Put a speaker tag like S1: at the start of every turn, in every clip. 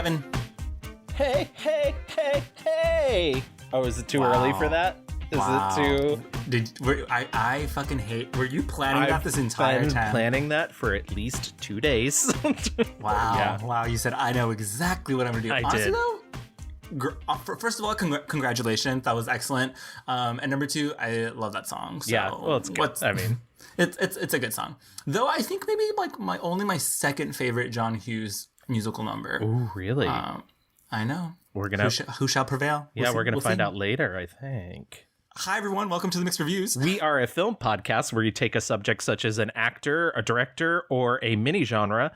S1: Gavin.
S2: Hey, hey, hey, hey. Oh, is it too early for that? Is it too...
S1: I fucking hate... Were you planning that this entire time?
S2: I've been planning that for at least 2 days.
S1: Wow.
S2: Yeah.
S1: Wow, you said, I know exactly what I'm going to do.
S2: I
S1: Honestly,
S2: did.
S1: though, first of all, congratulations. That was excellent. And number two, I love that song. So
S2: Yeah, well, it's good. I mean...
S1: It's a good song. Though I think maybe like my second favorite John Hughes musical number.
S2: Oh, really?
S1: I know.
S2: We're gonna
S1: who shall prevail?
S2: We're gonna find out later, I think.
S1: Hi everyone, welcome to the Mixed Reviews.
S2: We are a film podcast where you take a subject such as an actor, a director, or a mini genre,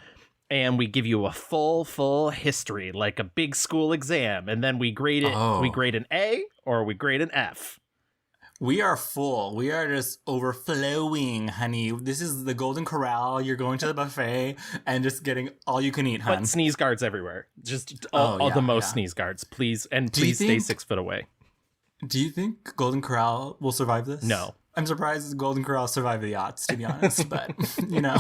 S2: and we give you a full history, like a big school exam, and then we grade it.
S1: Oh.
S2: We grade an A or we grade an F.
S1: We are full. We are just overflowing, honey. This is the Golden Corral. You're going to the buffet and just getting all you can eat, hun.
S2: But sneeze guards everywhere. Just all the most sneeze guards, please. And please stay 6 foot away.
S1: Do you think Golden Corral will survive this?
S2: No.
S1: I'm surprised Golden Corral survived the yachts, to be honest. But, you know,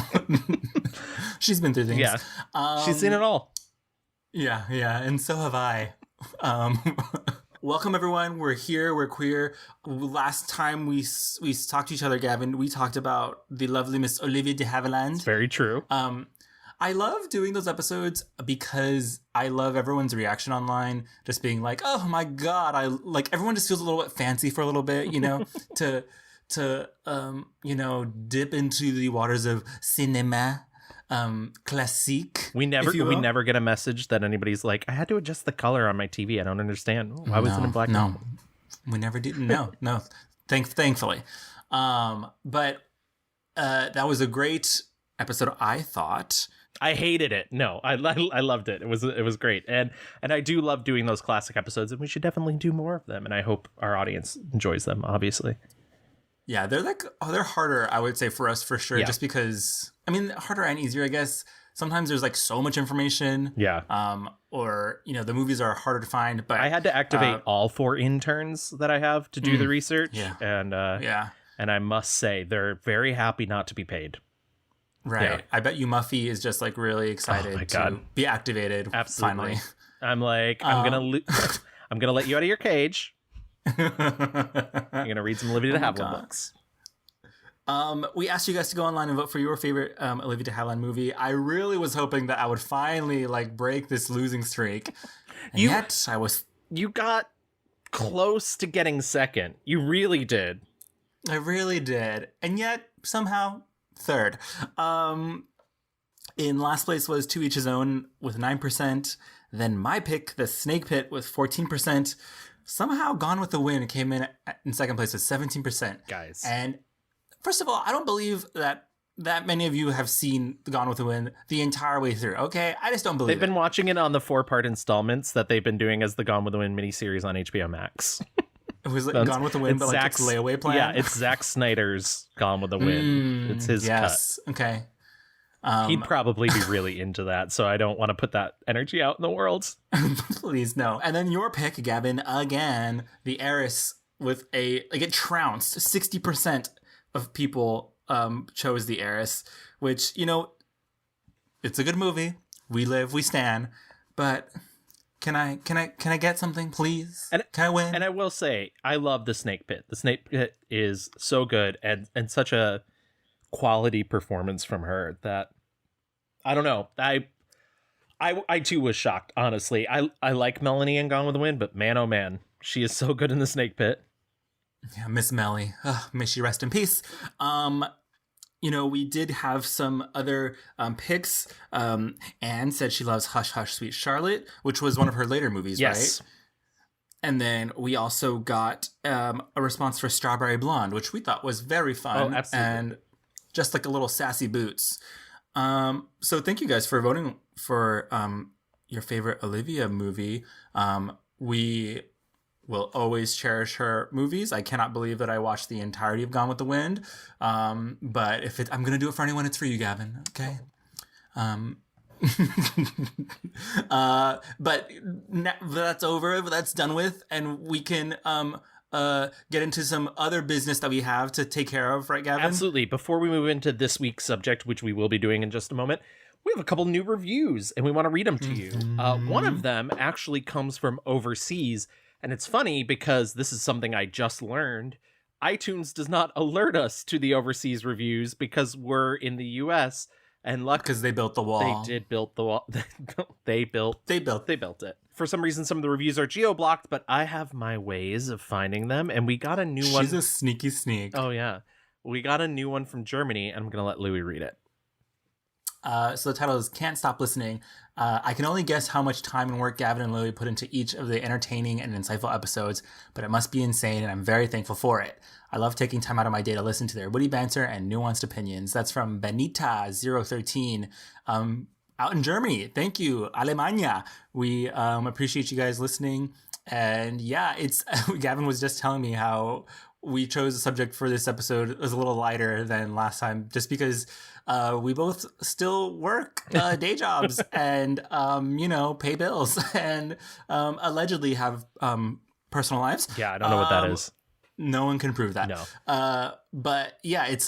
S1: she's been through things.
S2: Yeah, she's seen it all.
S1: Yeah, and so have I. Welcome, everyone. We're here. We're queer. Last time we talked to each other, Gavin, we talked about the lovely Miss Olivia de Havilland.
S2: Very true.
S1: I love doing those episodes because I love everyone's reaction online, just being like, "Oh my god!" Everyone just feels a little bit fancy for a little bit, you know, to dip into the waters of cinema. Classique.
S2: We never get a message that anybody's like, I had to adjust the color on my TV. I don't understand. Why was it in black?
S1: No, we never did. No. Thankfully. But that was a great episode, I thought.
S2: I hated it. No, I loved it. It was great. And I do love doing those classic episodes, and we should definitely do more of them. And I hope our audience enjoys them, obviously.
S1: Yeah, they're harder, I would say, for us for sure.
S2: Yeah.
S1: Just because, I mean, harder and easier, I guess. Sometimes there's like so much information. Yeah. Or, you know, the movies are harder to find. But
S2: I had to activate all 4 interns that I have to do the research.
S1: Yeah.
S2: And I must say, they're very happy not to be paid.
S1: Right. Yeah. I bet you Muffy is just like really excited to be activated.
S2: Absolutely.
S1: Finally.
S2: I'm like, I'm gonna let you out of your cage. You're gonna read some Olivia de Havilland books.
S1: We asked you guys to go online and vote for your favorite Olivia de Havilland movie. I really was hoping that I would finally like break this losing streak. And yet
S2: you got close to getting second. You really did.
S1: I really did. And yet somehow third. In last place was To Each His Own with 9%. Then my pick, The Snake Pit, with 14%. Somehow Gone with the Wind came in second place with 17%.
S2: Guys.
S1: And first of all, I don't believe that many of you have seen Gone with the Wind the entire way through, okay? I just don't believe
S2: They've been watching it on the 4-part installments that they've been doing as the Gone with the Wind miniseries on HBO Max.
S1: It was like Gone with the Wind, but like it's layaway plan?
S2: Yeah, it's Zack Snyder's Gone with the Wind. It's his cut.
S1: Okay.
S2: He'd probably be really into that, so I don't want to put that energy out in the world.
S1: Please, no. And then your pick, Gavin, again, The Heiress, with it trounced. 60% of people chose The Heiress, which, you know, it's a good movie. We live, we stand. But can I get something, please? Can I win?
S2: And I will say, I love The Snake Pit. The Snake Pit is so good and such a quality performance from her that I don't know. I too was shocked, honestly. I like Melanie in Gone with the Wind, but man, oh man, she is so good in The Snake Pit.
S1: Yeah, Miss Melly. May she rest in peace. You know, we did have some other picks. Anne said she loves Hush Hush Sweet Charlotte, which was one of her later movies,
S2: yes.
S1: Right? And then we also got a response for Strawberry Blonde, which we thought was very fun.
S2: Oh, absolutely.
S1: And just like a little sassy boots. So thank you guys for voting for your favorite Olivia movie. We will always cherish her movies. I cannot believe that I watched the entirety of Gone with the Wind. But I'm going to do it for anyone, it's for you, Gavin. Okay. But that's over. That's done with. And we can get into some other business that we have to take care of, right, Gavin?
S2: Absolutely. Before we move into this week's subject, which we will be doing in just a moment, We have a couple new reviews, and we want to read them to you. One of them actually comes from overseas, and it's funny because this is something I just learned. iTunes does not alert us to the overseas reviews because we're in the US, and
S1: because they built the wall.
S2: They did build the wall. They built it. For some reason, some of the reviews are geo-blocked, but I have my ways of finding them, and we got a new one.
S1: She's a sneaky sneak.
S2: Oh, yeah. We got a new one from Germany, and I'm going to let Louis read it.
S1: So the title is Can't Stop Listening. I can only guess how much time and work Gavin and Louis put into each of the entertaining and insightful episodes, but it must be insane, and I'm very thankful for it. I love taking time out of my day to listen to their witty banter and nuanced opinions. That's from Benita013 out in Germany. Thank you, Alemania. We appreciate you guys listening. And yeah, it's Gavin was just telling me how we chose a subject for this episode that was a little lighter than last time, just because we both still work day jobs and, pay bills and allegedly have personal lives.
S2: Yeah, I don't know what that is.
S1: No one can prove that.
S2: No.
S1: But yeah, it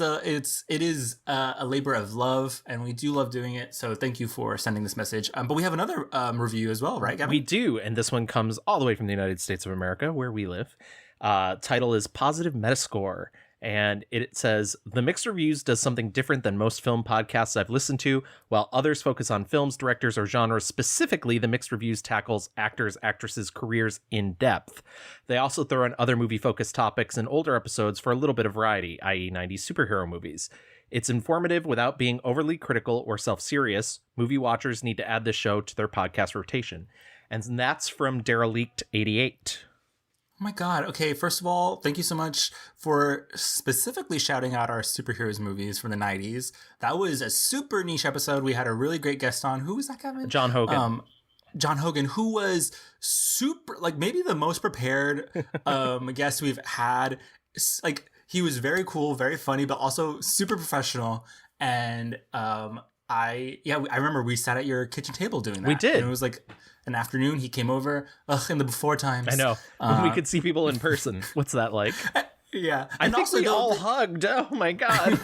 S1: is a labor of love, and we do love doing it. So thank you for sending this message. But we have another review as well, right, Gavin?
S2: We do, and this one comes all the way from the United States of America, where we live. Title is Positive Metascore, and it says, the Mixed Reviews does something different than most film podcasts I've listened to. While others focus on films, directors, or genres, specifically, the Mixed Reviews tackles actors, actresses' careers in depth. They also throw in other movie-focused topics in older episodes for a little bit of variety, i.e. 90s superhero movies. It's informative without being overly critical or self-serious. Movie watchers need to add this show to their podcast rotation. And that's from Derelict88.
S1: Oh my God. Okay, first of all, thank you so much for specifically shouting out our superheroes movies from the 90s. That was a super niche episode. We had a really great guest on. Who was that, Kevin?
S2: John Hogan.
S1: John Hogan, who was super, maybe the most prepared guest we've had. He was very cool, very funny, but also super professional. And I remember we sat at your kitchen table doing that.
S2: We did.
S1: And it was an afternoon. He came over in the before times.
S2: I know. When we could see people in person. What's that like?
S1: Yeah.
S2: I think we all hugged. Oh my God.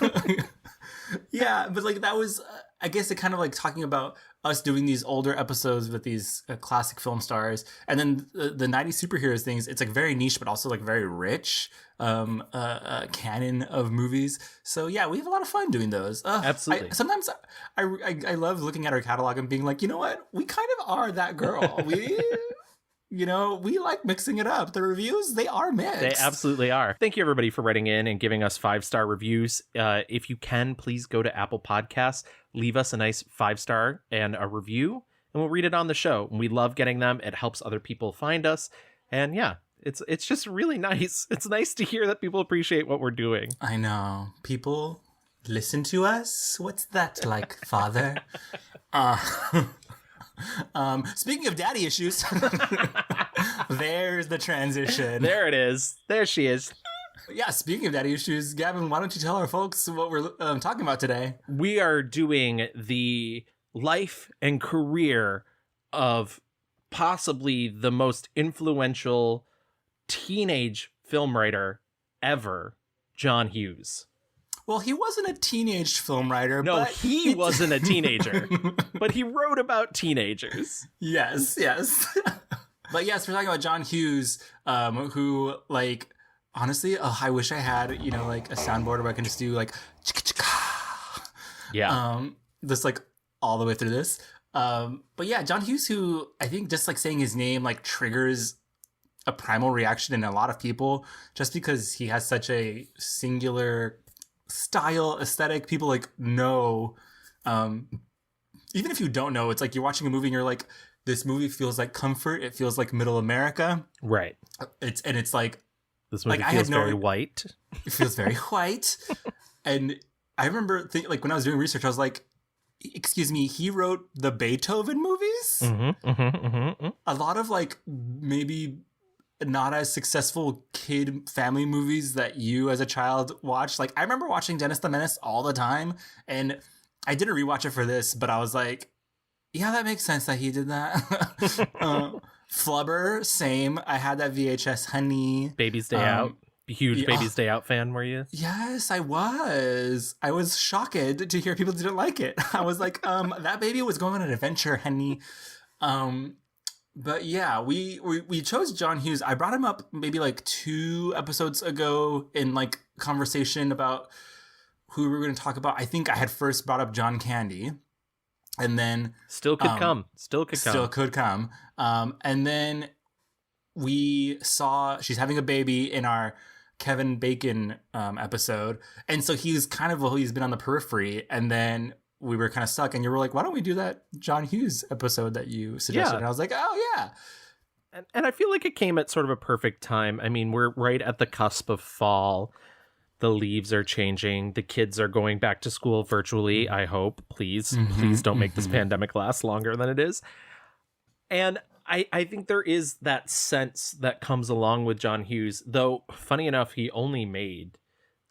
S1: Yeah, but that was, I guess, it kind of talking about us doing these older episodes with these classic film stars, and then the 90s superheroes things. It's very niche, but also very rich canon of movies. So yeah, we have a lot of fun doing those.
S2: Absolutely.
S1: Sometimes I love looking at our catalog and being like, you know what, we kind of are that girl. We like mixing it up. The reviews, they are mixed.
S2: They absolutely are. Thank you, everybody, for writing in and giving us 5-star reviews. If you can, please go to Apple Podcasts, leave us a nice 5-star and a review, and we'll read it on the show. We love getting them. It helps other people find us. And yeah, it's just really nice. It's nice to hear that people appreciate what we're doing.
S1: I know. People listen to us? What's that like, Father? Speaking of daddy issues, there's the transition.
S2: There it is. There she is.
S1: Yeah, speaking of daddy issues, Gavin, why don't you tell our folks what we're talking about today?
S2: We are doing the life and career of possibly the most influential teenage film writer ever, John Hughes.
S1: Well, he wasn't a teenage film writer.
S2: No,
S1: but
S2: he wasn't a teenager, but he wrote about teenagers.
S1: Yes. But yes, we're talking about John Hughes, who, honestly, I wish I had, a soundboard where I can just do,
S2: yeah.
S1: Just, all the way through this. But yeah, John Hughes, who I think just, saying his name, triggers a primal reaction in a lot of people, just because he has such a singular style, aesthetic. People know, even if you don't know, it's you're watching a movie and you're like, this movie feels like comfort. It feels like middle America.
S2: Right.
S1: This
S2: movie feels very white.
S1: It feels very white. And I remember when I was doing research, I was like, excuse me, he wrote the Beethoven movies? A lot of maybe not as successful kid family movies that you as a child watched. I remember watching Dennis the Menace all the time, and I didn't rewatch it for this, but I was like, yeah, that makes sense that he did that. Flubber, same. I had that VHS, honey.
S2: Baby's Day Out. huge
S1: Oh,
S2: Baby's Day Out fan, were you?
S1: yes, I was. I was shocked to hear people didn't like it. I was like, that baby was going on an adventure, honey. Um, but yeah, we chose John Hughes. I brought him up maybe like 2 episodes ago in like conversation about who we were going to talk about. I think I had first brought up John Candy, and then
S2: Still could come. Still
S1: could come. And then we saw she's having a baby in our Kevin Bacon episode, and so he's been on the periphery, and then we were kind of stuck, and you were like, why don't we do that John Hughes episode that you suggested?
S2: Yeah.
S1: And I was like, oh yeah.
S2: And I feel like it came at sort of a perfect time. I mean, we're right at the cusp of fall. The leaves are changing. The kids are going back to school virtually, I hope. Please don't make this pandemic last longer than it is. And I think there is that sense that comes along with John Hughes, though, funny enough, he only made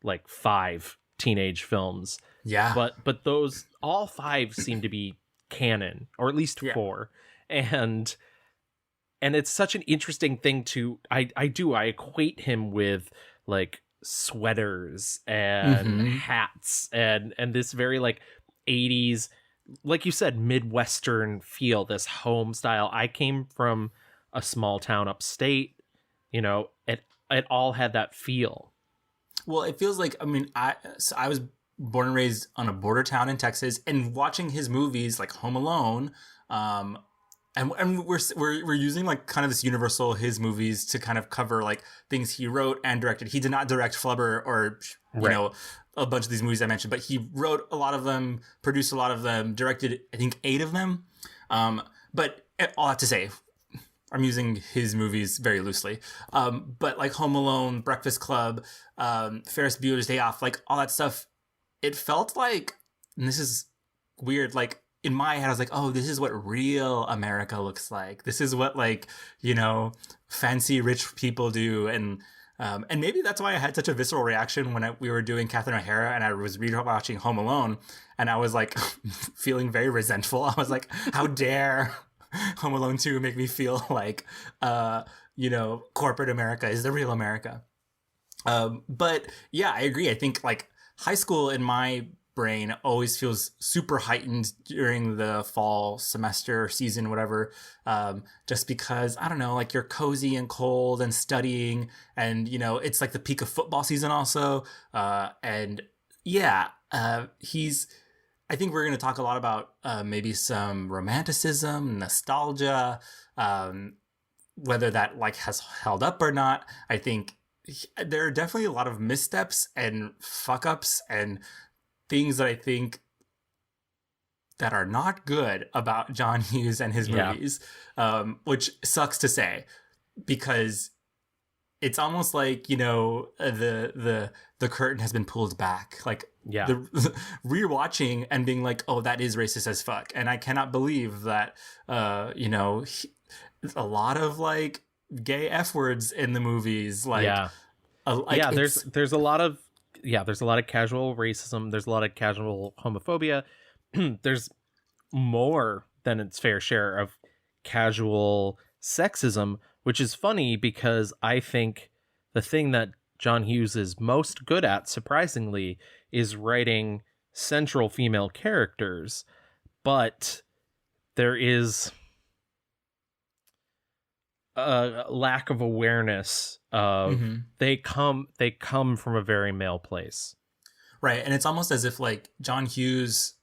S2: like 5 teenage films.
S1: Yeah.
S2: But those, all 5 seem to be canon, or at least 4. And it's such an interesting thing to, I equate him with like sweaters and hats and this very like 80s, like you said, Midwestern feel, this home style. I came from a small town upstate, it all had that feel.
S1: Well, it feels like, I mean, I was born and raised on a border town in Texas, and watching his movies like Home Alone, and we're using like kind of this universal his movies to kind of cover like things he wrote and directed. He did not direct Flubber or a bunch of these movies I mentioned, but he wrote a lot of them, produced a lot of them, directed I think 8 of them. But all I have to say, I'm using his movies very loosely. But like Home Alone, Breakfast Club, Ferris Bueller's Day Off, like all that stuff, it felt like, and this is weird, like in my head, I was like, oh, this is what real America looks like. This is what like, fancy rich people do. And maybe that's why I had such a visceral reaction when we were doing Catherine O'Hara and I was rewatching Home Alone, and I was like feeling very resentful. I was like, how dare Home Alone 2 make me feel like, corporate America is the real America. But yeah, I agree. I think like high school in my brain always feels super heightened during the fall semester season, whatever. Just because, I don't know, like you're cozy and cold and studying, and, it's like the peak of football season also. And yeah, I think we're going to talk a lot about maybe some romanticism, nostalgia, whether that like has held up or not. I think there are definitely a lot of missteps and fuck ups and things that I think that are not good about John Hughes and his movies, which sucks to say, because it's almost like, the curtain has been pulled back. Like the rewatching and being like, oh, that is racist as fuck. And I cannot believe that, a lot of like gay F words in the movies. Like,
S2: there's a lot of, there's a lot of casual racism. There's a lot of casual homophobia. There's more than its fair share of casual sexism, which is funny because I think the thing that John Hughes is most good at, surprisingly, is writing central female characters. But there is a lack of awareness of they come from a very male place.
S1: Right. And it's almost as if like John Hughes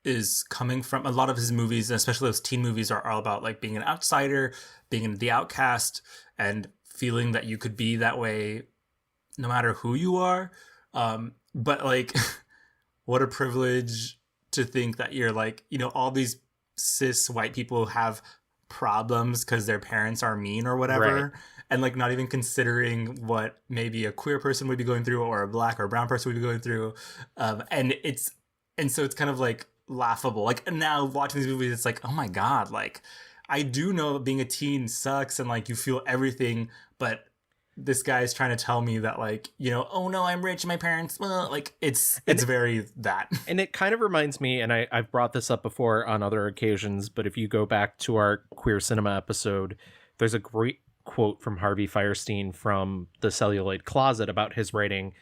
S1: is coming from, a lot of his movies, especially those teen movies, are all about like being an outsider, being the outcast, and feeling that you could be that way no matter who you are. But like, what a privilege to think that you're like, all these cis white people have problems because their parents are mean or whatever, and like not even considering what maybe a queer person would be going through or a black or brown person would be going through. And so it's kind of like laughable. Like now watching these movies, it's like, oh my God, like I do know that being a teen sucks and like you feel everything, but this guy is trying to tell me that like, oh no, I'm rich, my parents, well, like it's very that.
S2: And it kind of reminds me, and I've brought this up before on other occasions, but if you go back to our queer cinema episode, there's a great quote from Harvey Firestein from The Celluloid Closet about his writing,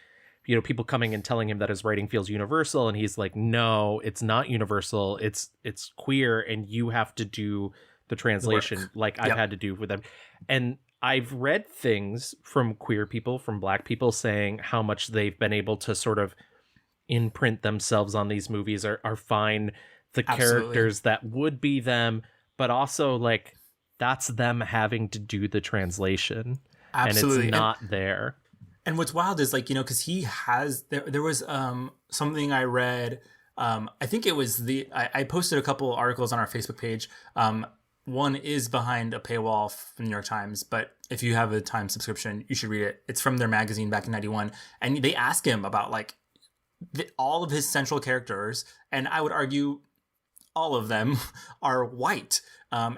S2: you know, people coming and telling him that his writing feels universal, and he's like, no, it's not universal, it's queer, and you have to do the translation like I've had to do with them. And I've read things from queer people, from Black people, saying how much they've been able to sort of imprint themselves on these movies, or find the characters that would be them, but also like that's them having to do the translation.
S1: Absolutely.
S2: And it's not there.
S1: And what's wild is, like, you know, because he has, there was something I read, I think it was I posted a couple articles on our Facebook page. One is behind a paywall from the New York Times, but if you have a Times subscription, you should read it. It's from their magazine back in 91. And they ask him about, like, all of his central characters, and I would argue all of them are white,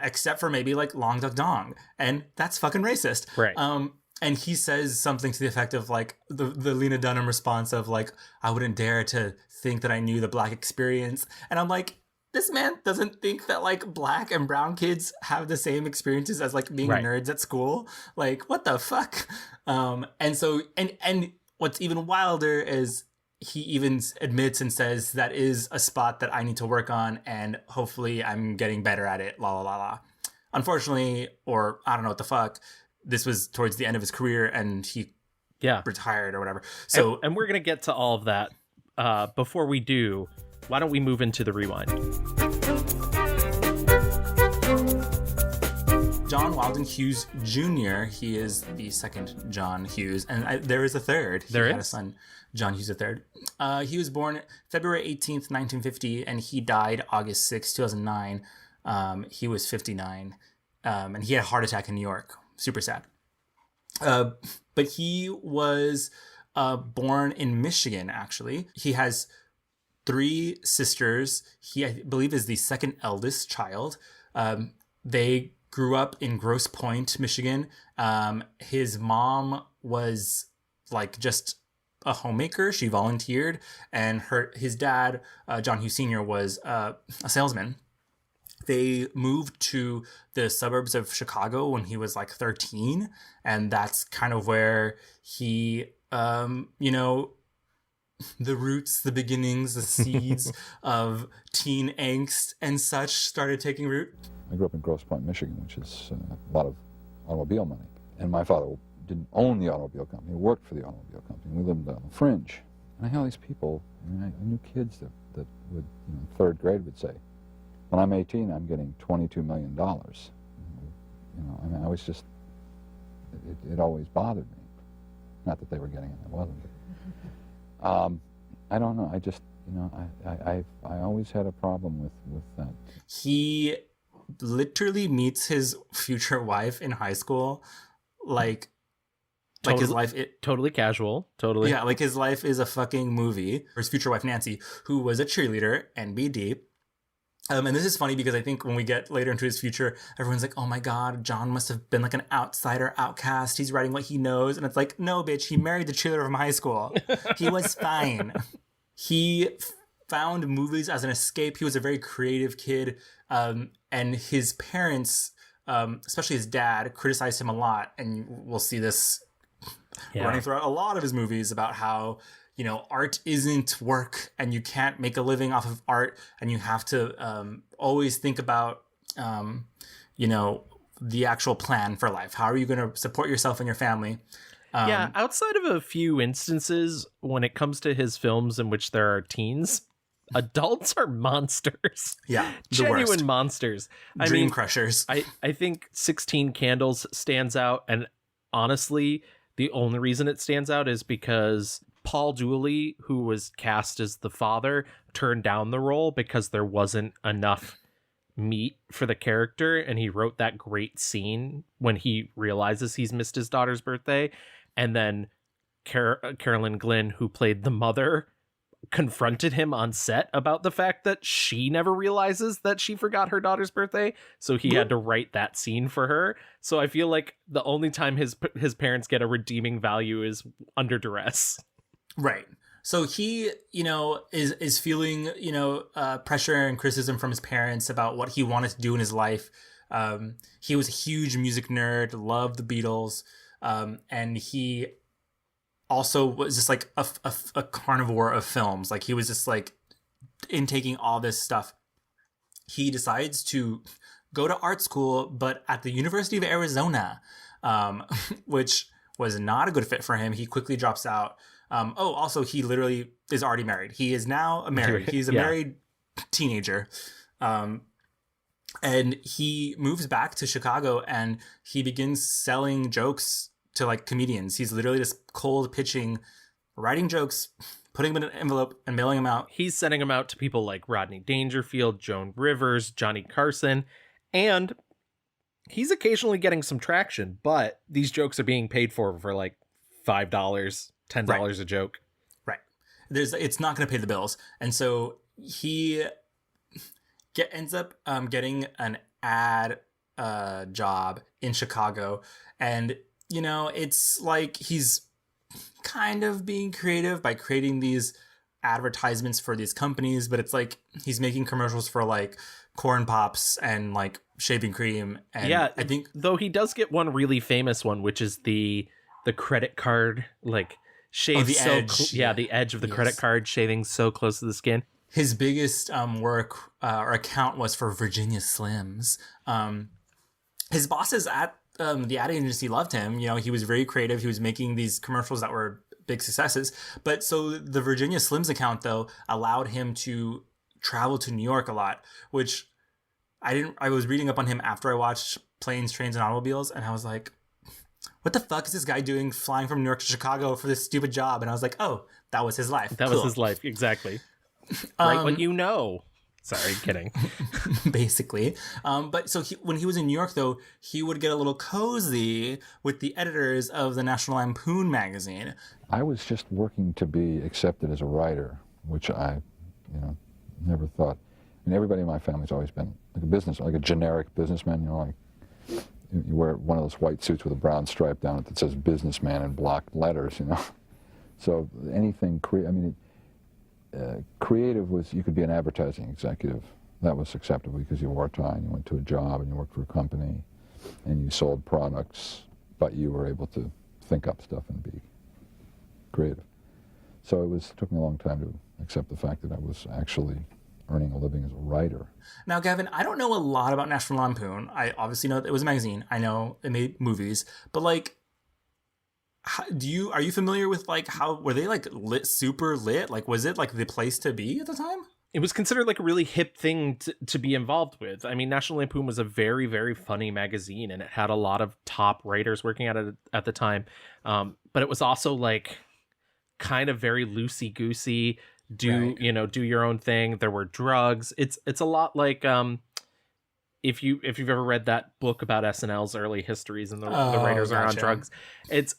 S1: except for maybe, like, Long Duck Dong. And that's fucking racist.
S2: Right.
S1: And he says something to the effect of, like, the Lena Dunham response of, like, I wouldn't dare to think that I knew the Black experience. And I'm like, this man doesn't think that, like, Black and brown kids have the same experiences as, like, being nerds at school. Like, what the fuck? And so, and what's even wilder is he even admits and says that is a spot that I need to work on, and hopefully I'm getting better at it, la la la la. Unfortunately, or I don't know what the fuck, this was towards the end of his career and he retired or whatever. So,
S2: and we're going to get to all of that. Before we do, why don't we move into the rewind?
S1: John Weldon Hughes Jr., he is the second John Hughes, and there is a third. He had a son, John Hughes III. He was born February 18th, 1950, and he died August 6th, 2009. He was 59, and he had a heart attack in New York. Super sad. But he was born in Michigan, actually. He has 3 sisters. He, I believe, is the second eldest child. They grew up in Grosse Pointe, Michigan. His mom was, like, just a homemaker. She volunteered. And his dad, John Hughes Sr., was a salesman. They moved to the suburbs of Chicago when he was, like, 13. And that's kind of where he, you know, the roots, the beginnings, the seeds of teen angst and such started taking root.
S3: I grew up in Grosse Pointe, Michigan, which is a lot of automobile money. And my father didn't own the automobile company. He worked for the automobile company. We lived on the fringe. And I had all these people, I mean, I knew kids that would, you know, in 3rd grade would say, when I'm 18, I'm getting $22 million. You know, I mean, I was just, it always bothered me. Not that they were getting it, I wasn't. But, I don't know, I just, you know, I always had a problem with that.
S1: He literally meets his future wife in high school, like his life...
S2: totally casual, totally.
S1: Yeah, like his life is a fucking movie. His future wife, Nancy, who was a cheerleader, NBD. And this is funny because I think when we get later into his future, everyone's like, oh my God, John must have been like an outsider, outcast. He's writing what he knows. And it's like, no, bitch, he married the cheerleader from high school. He was fine. He found movies as an escape. He was a very creative kid. And his parents, especially his dad, criticized him a lot. And we'll see this running throughout a lot of his movies about how, you know, art isn't work and you can't make a living off of art, and you have to always think about, you know, the actual plan for life. How are you going to support yourself and your family?
S2: Outside of a few instances when it comes to his films in which there are teens, adults are monsters.
S1: Yeah,
S2: genuine
S1: worst.
S2: Monsters.
S1: Dream crushers.
S2: I think 16 Candles stands out, and honestly, the only reason it stands out is because Paul Dooley, who was cast as the father, turned down the role because there wasn't enough meat for the character, and he wrote that great scene when he realizes he's missed his daughter's birthday, and then Carolyn Glynn, who played the mother, confronted him on set about the fact that she never realizes that she forgot her daughter's birthday, so he had to write that scene for her. So I feel like the only time his parents get a redeeming value is under duress.
S1: Right. So he, you know, is feeling, you know, pressure and criticism from his parents about what he wanted to do in his life. He was a huge music nerd, loved the Beatles, and he also was just like a carnivore of films. Like he was just like intaking all this stuff. He decides to go to art school, but at the University of Arizona, which was not a good fit for him. He quickly drops out. Also, he literally is already married. He is now married. He's a married teenager. And he moves back to Chicago and he begins selling jokes to like comedians. He's literally just cold pitching, writing jokes, putting them in an envelope and mailing them out.
S2: He's sending them out to people like Rodney Dangerfield, Joan Rivers, Johnny Carson, and he's occasionally getting some traction, but these jokes are being paid for like $5, $10 a joke.
S1: Right. It's not going to pay the bills. And so he ends up getting an ad job in Chicago. And, you know, it's like he's kind of being creative by creating these advertisements for these companies, but it's like he's making commercials for like Corn Pops and like shaving cream. And
S2: yeah,
S1: I think
S2: though he does get one really famous one, which is the credit card like shaved
S1: the edge.
S2: The edge of the credit card shaving so close to the skin.
S1: His biggest work or account was for Virginia Slims. His bosses at the ad agency loved him. You know, he was very creative. He was making these commercials that were big successes. But so the Virginia Slims account, though, allowed him to travel to New York a lot, which I was reading up on him after I watched Planes, Trains, and Automobiles, and I was like, what the fuck is this guy doing flying from New York to Chicago for this stupid job? And I was like, oh, that was his life.
S2: That was his life, exactly. Right, what you know. Sorry, kidding.
S1: Basically. But so when he was in New York, though, he would get a little cozy with the editors of the National Lampoon magazine.
S3: I was just working to be accepted as a writer, which I, never thought. I mean, everybody in my family's always been like a generic businessman, like you wear one of those white suits with a brown stripe down it that says businessman in block letters, So anything, creative was, you could be an advertising executive. That was acceptable because you wore a tie and you went to a job and you worked for a company and you sold products, but you were able to think up stuff and be creative. So it took me a long time to accept the fact that I was actually earning a living as a writer.
S1: Now, Gavin, I don't know a lot about National Lampoon. I obviously know that it was a magazine. I know it made movies, but like, are you familiar with like how were they like super lit? Like, was it like the place to be at the time?
S2: It was considered like a really hip thing to be involved with. I mean, National Lampoon was a very, very funny magazine, and it had a lot of top writers working at it at the time. But it was also like kind of very loosey-goosey. Do your own thing. There were drugs. It's a lot like if you've ever read that book about SNL's early histories and the writers are on drugs, it's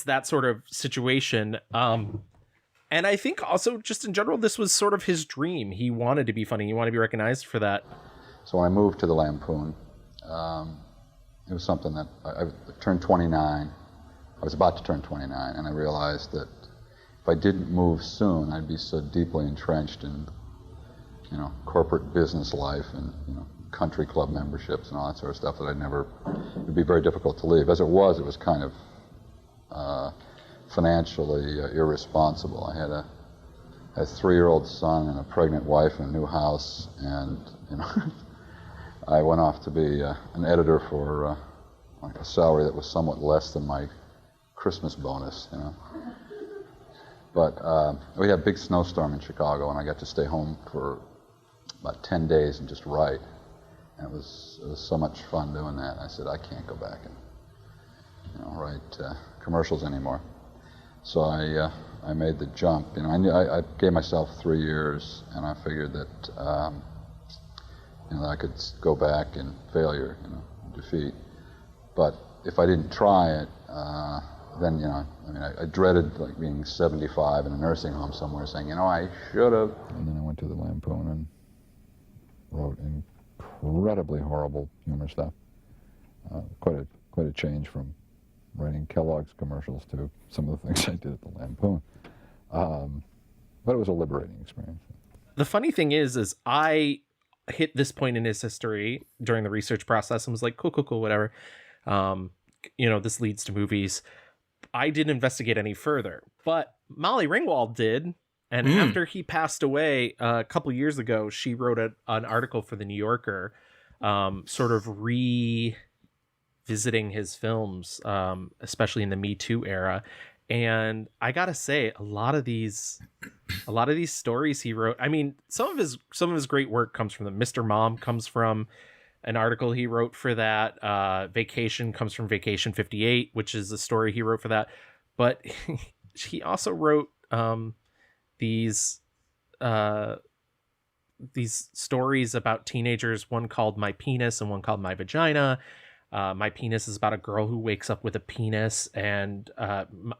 S2: that sort of situation. And I think also just in general, this was sort of his dream. He wanted to be funny. He wanted to be recognized for that.
S3: So when I moved to the Lampoon, it was something that I turned 29. I was about to turn 29, and I realized that if I didn't move soon, I'd be so deeply entrenched in, corporate business life and, country club memberships and all that sort of stuff that it'd be very difficult to leave. As it was kind of financially irresponsible. I had a 3-year-old son and a pregnant wife and a new house, and, I went off to be an editor for like a salary that was somewhat less than my Christmas bonus, But we had a big snowstorm in Chicago, and I got to stay home for about 10 days and just write. And it was so much fun doing that. I said, I can't go back and write commercials anymore. So I made the jump. I gave myself 3 years, and I figured that that I could go back in failure, defeat. But if I didn't try it, then I dreaded like being 75 in a nursing home somewhere, saying, I should have. And then I went to the Lampoon and wrote incredibly horrible humor stuff. Quite a change from writing Kellogg's commercials to some of the things I did at the Lampoon. But it was a liberating experience.
S2: The funny thing is I hit this point in his history during the research process and was like, cool, whatever. This leads to movies. I didn't investigate any further, but Molly Ringwald did. And after he passed away a couple years ago, she wrote an article for the New Yorker, sort of revisiting his films, especially in the Me Too era. And I gotta say, a lot of these stories he wrote, I mean, some of his great work comes from them. Mr. Mom comes from an article he wrote for that. Vacation comes from Vacation 58, which is a story he wrote for that. But he also wrote these stories about teenagers, one called My Penis and one called My Vagina. My Penis is about a girl who wakes up with a penis, and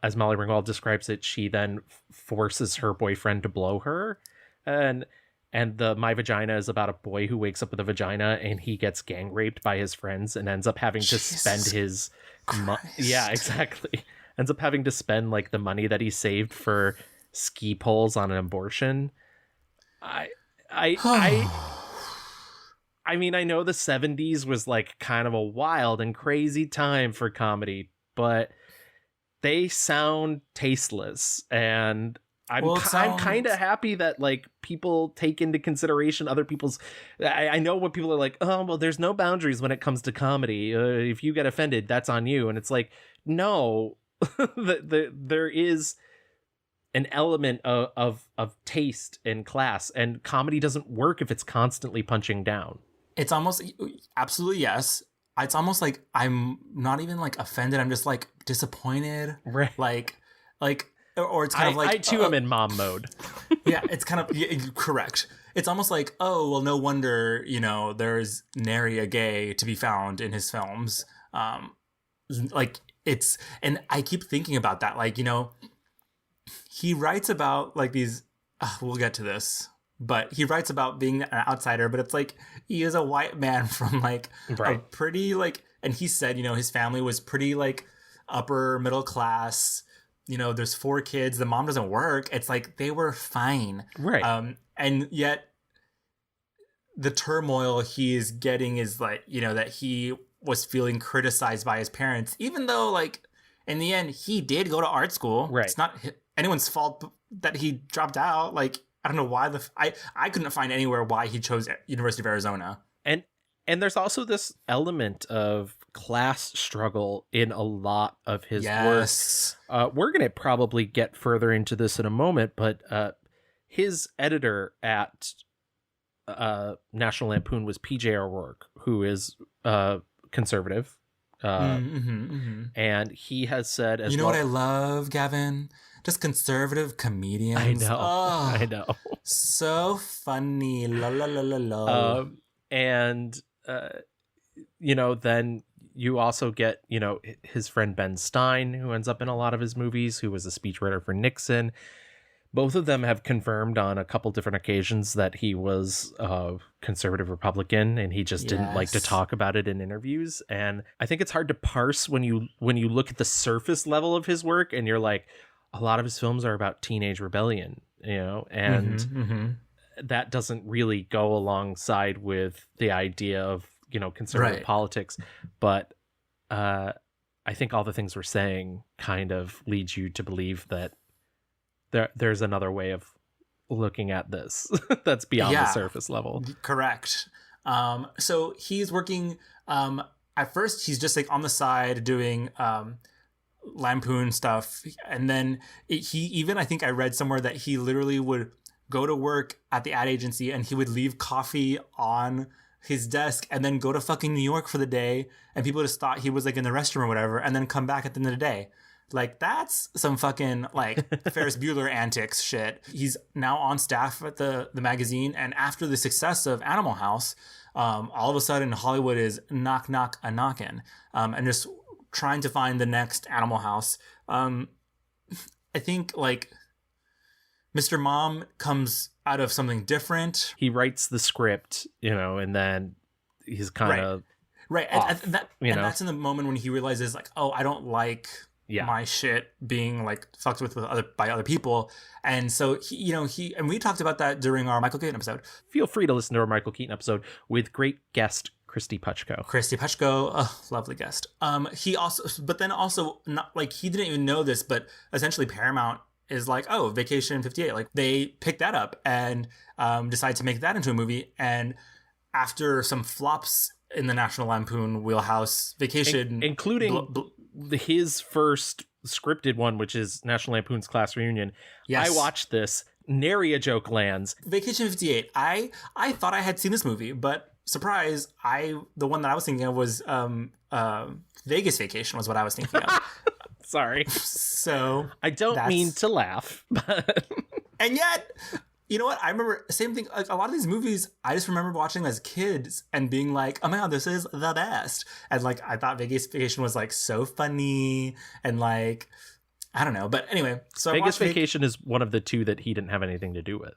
S2: as Molly Ringwald describes it, she then forces her boyfriend to blow her. And the My Vagina is about a boy who wakes up with a vagina and he gets gang raped by his friends and ends up having to spend his yeah, exactly. Ends up having to spend like the money that he saved for ski poles on an abortion. I mean, I know the 70s was like kind of a wild and crazy time for comedy, but they sound tasteless, and I'm kind of happy that like people take into consideration other people's. I know what people are like. Oh, well, there's no boundaries when it comes to comedy. If you get offended, that's on you. And it's like, no, there is an element of taste and class, and comedy doesn't work if it's constantly punching down.
S1: It's almost absolutely yes. It's almost like I'm not even like offended. I'm just like disappointed.
S2: Right.
S1: Like. Or it's kind of like
S2: I too am in mom mode.
S1: Yeah, it's kind of correct. It's almost like, oh well, no wonder there's nary a gay to be found in his films. Like it's, and I keep thinking about that. Like he writes about like these. We'll get to this, but he writes about being an outsider. But it's like he is a white man from like a pretty like, and he said his family was pretty like upper middle class. There's 4 kids. The mom doesn't work. It's like they were fine.
S2: Right.
S1: And yet the turmoil he is getting is like, that he was feeling criticized by his parents, even though like in the end he did go to art school.
S2: Right.
S1: It's not anyone's fault that he dropped out. Like, I don't know why I couldn't find anywhere why he chose University of Arizona.
S2: And there's also this element of class struggle in a lot of his work. We're going to probably get further into this in a moment, but his editor at National Lampoon was P.J. O'Rourke, who is conservative. And he has said as
S1: what I love, Gavin? Just conservative comedians.
S2: I know.
S1: So funny. La la la la la.
S2: And then you also get, his friend Ben Stein, who ends up in a lot of his movies, who was a speechwriter for Nixon. Both of them have confirmed on a couple different occasions that he was a conservative Republican, and he just didn't like to talk about it in interviews. And I think it's hard to parse when you look at the surface level of his work, and you're like, a lot of his films are about teenage rebellion, and that doesn't really go alongside with the idea of, conservative politics. But I think all the things we're saying kind of leads you to believe that there's another way of looking at this that's beyond the surface level.
S1: Correct. So he's working, at first he's just like on the side doing Lampoon stuff. And then he even, I think I read somewhere that he literally would go to work at the ad agency and he would leave coffee on his desk and then go to fucking New York for the day, and people just thought he was like in the restroom or whatever, and then come back at the end of the day. Like, that's some fucking like Ferris Bueller antics shit. He's now on staff at the magazine, and after the success of Animal House, all of a sudden Hollywood is knock knock a knockin', and just trying to find the next Animal House. I think like Mr. Mom comes out of something different.
S2: He writes the script, and then he's kind of
S1: right. And that's in the moment when he realizes like, oh, I don't like my shit being like fucked with by other people. And so and we talked about that during our Michael Keaton episode.
S2: Feel free to listen to our Michael Keaton episode with great guest Christy Puchko.
S1: Lovely guest. He also not like, he didn't even know this, but essentially Paramount is like, oh, Vacation 58. Like, they picked that up and decided to make that into a movie. And after some flops in the National Lampoon wheelhouse, Vacation,
S2: including his first scripted one, which is National Lampoon's Class Reunion. Yes. I watched this. Nary a joke lands.
S1: Vacation 58. I thought I had seen this movie, but surprise, the one that I was thinking of was Vegas Vacation was what I was thinking of.
S2: Sorry.
S1: So
S2: I don't mean to laugh, but
S1: and yet, you know what? I remember same thing. Like, a lot of these movies, I just remember watching them as kids and being like, "Oh my god, this is the best!" And like, I thought Vegas Vacation was like so funny and like, I don't know. But anyway, so
S2: Vegas Vacation is one of the two that he didn't have anything to do with.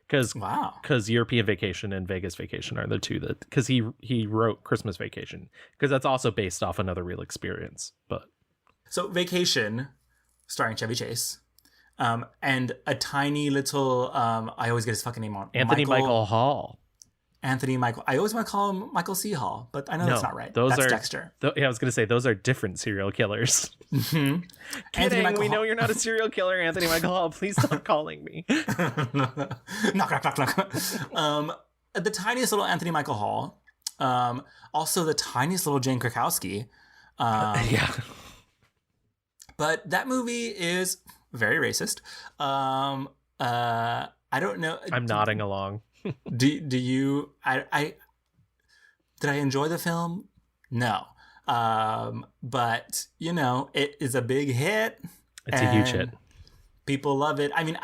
S2: Because European Vacation and Vegas Vacation are the two that, because he wrote Christmas Vacation, because that's also based off another real experience. But
S1: so Vacation, starring Chevy Chase, and a tiny little I always get his fucking name on,
S2: Michael Hall.
S1: Anthony Michael. I always want to call him Michael C. Hall, but I know that's not right. That's Dexter.
S2: I was going to say those are different serial killers.
S1: Mm-hmm.
S2: Kidding. We know you're not a serial killer, Anthony Michael Hall. Please stop calling me.
S1: knock. The tiniest little Anthony Michael Hall. Also the tiniest little Jane Krakowski.
S2: Yeah.
S1: But that movie is very racist. I don't know.
S2: I'm nodding along.
S1: Do you? Did I enjoy the film? No. But it is a big hit.
S2: It's a huge hit.
S1: People love it. I mean,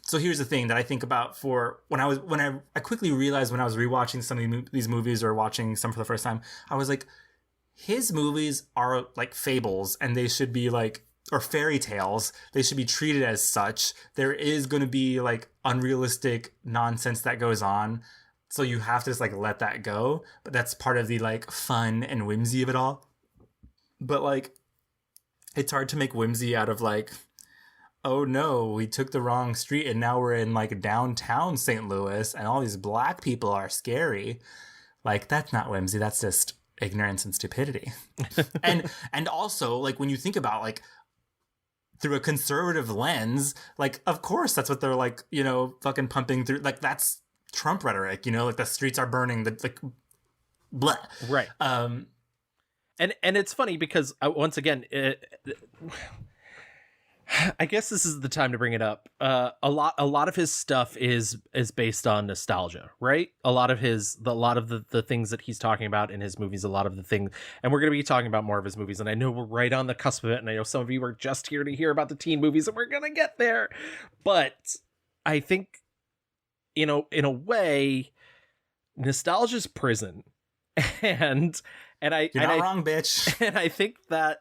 S1: so here's the thing that I think about for when I quickly realized when I was rewatching some of these movies or watching some for the first time, I was like, his movies are like fables and they should be like, or fairy tales. They should be treated as such. There is going to be like unrealistic nonsense that goes on. So you have to just like let that go. But that's part of the like fun and whimsy of it all. But like, it's hard to make whimsy out of like, oh no, we took the wrong street and now we're in like downtown St. Louis and all these black people are scary. Like, that's not whimsy. That's just ignorance and stupidity. and also like, when you think about like, through a conservative lens, like, of course, that's what they're like, fucking pumping through. Like, that's Trump rhetoric, like the streets are burning, like, blah.
S2: Right. And it's funny because once again, I guess this is the time to bring it up. A lot of his stuff is based on nostalgia, right? A lot of the things that he's talking about in his movies, a lot of the things, and we're going to be talking about more of his movies. And I know we're right on the cusp of it. And I know some of you are just here to hear about the teen movies, and we're going to get there. But I think, in a way, nostalgia's prison, and you're not wrong, bitch. And I think that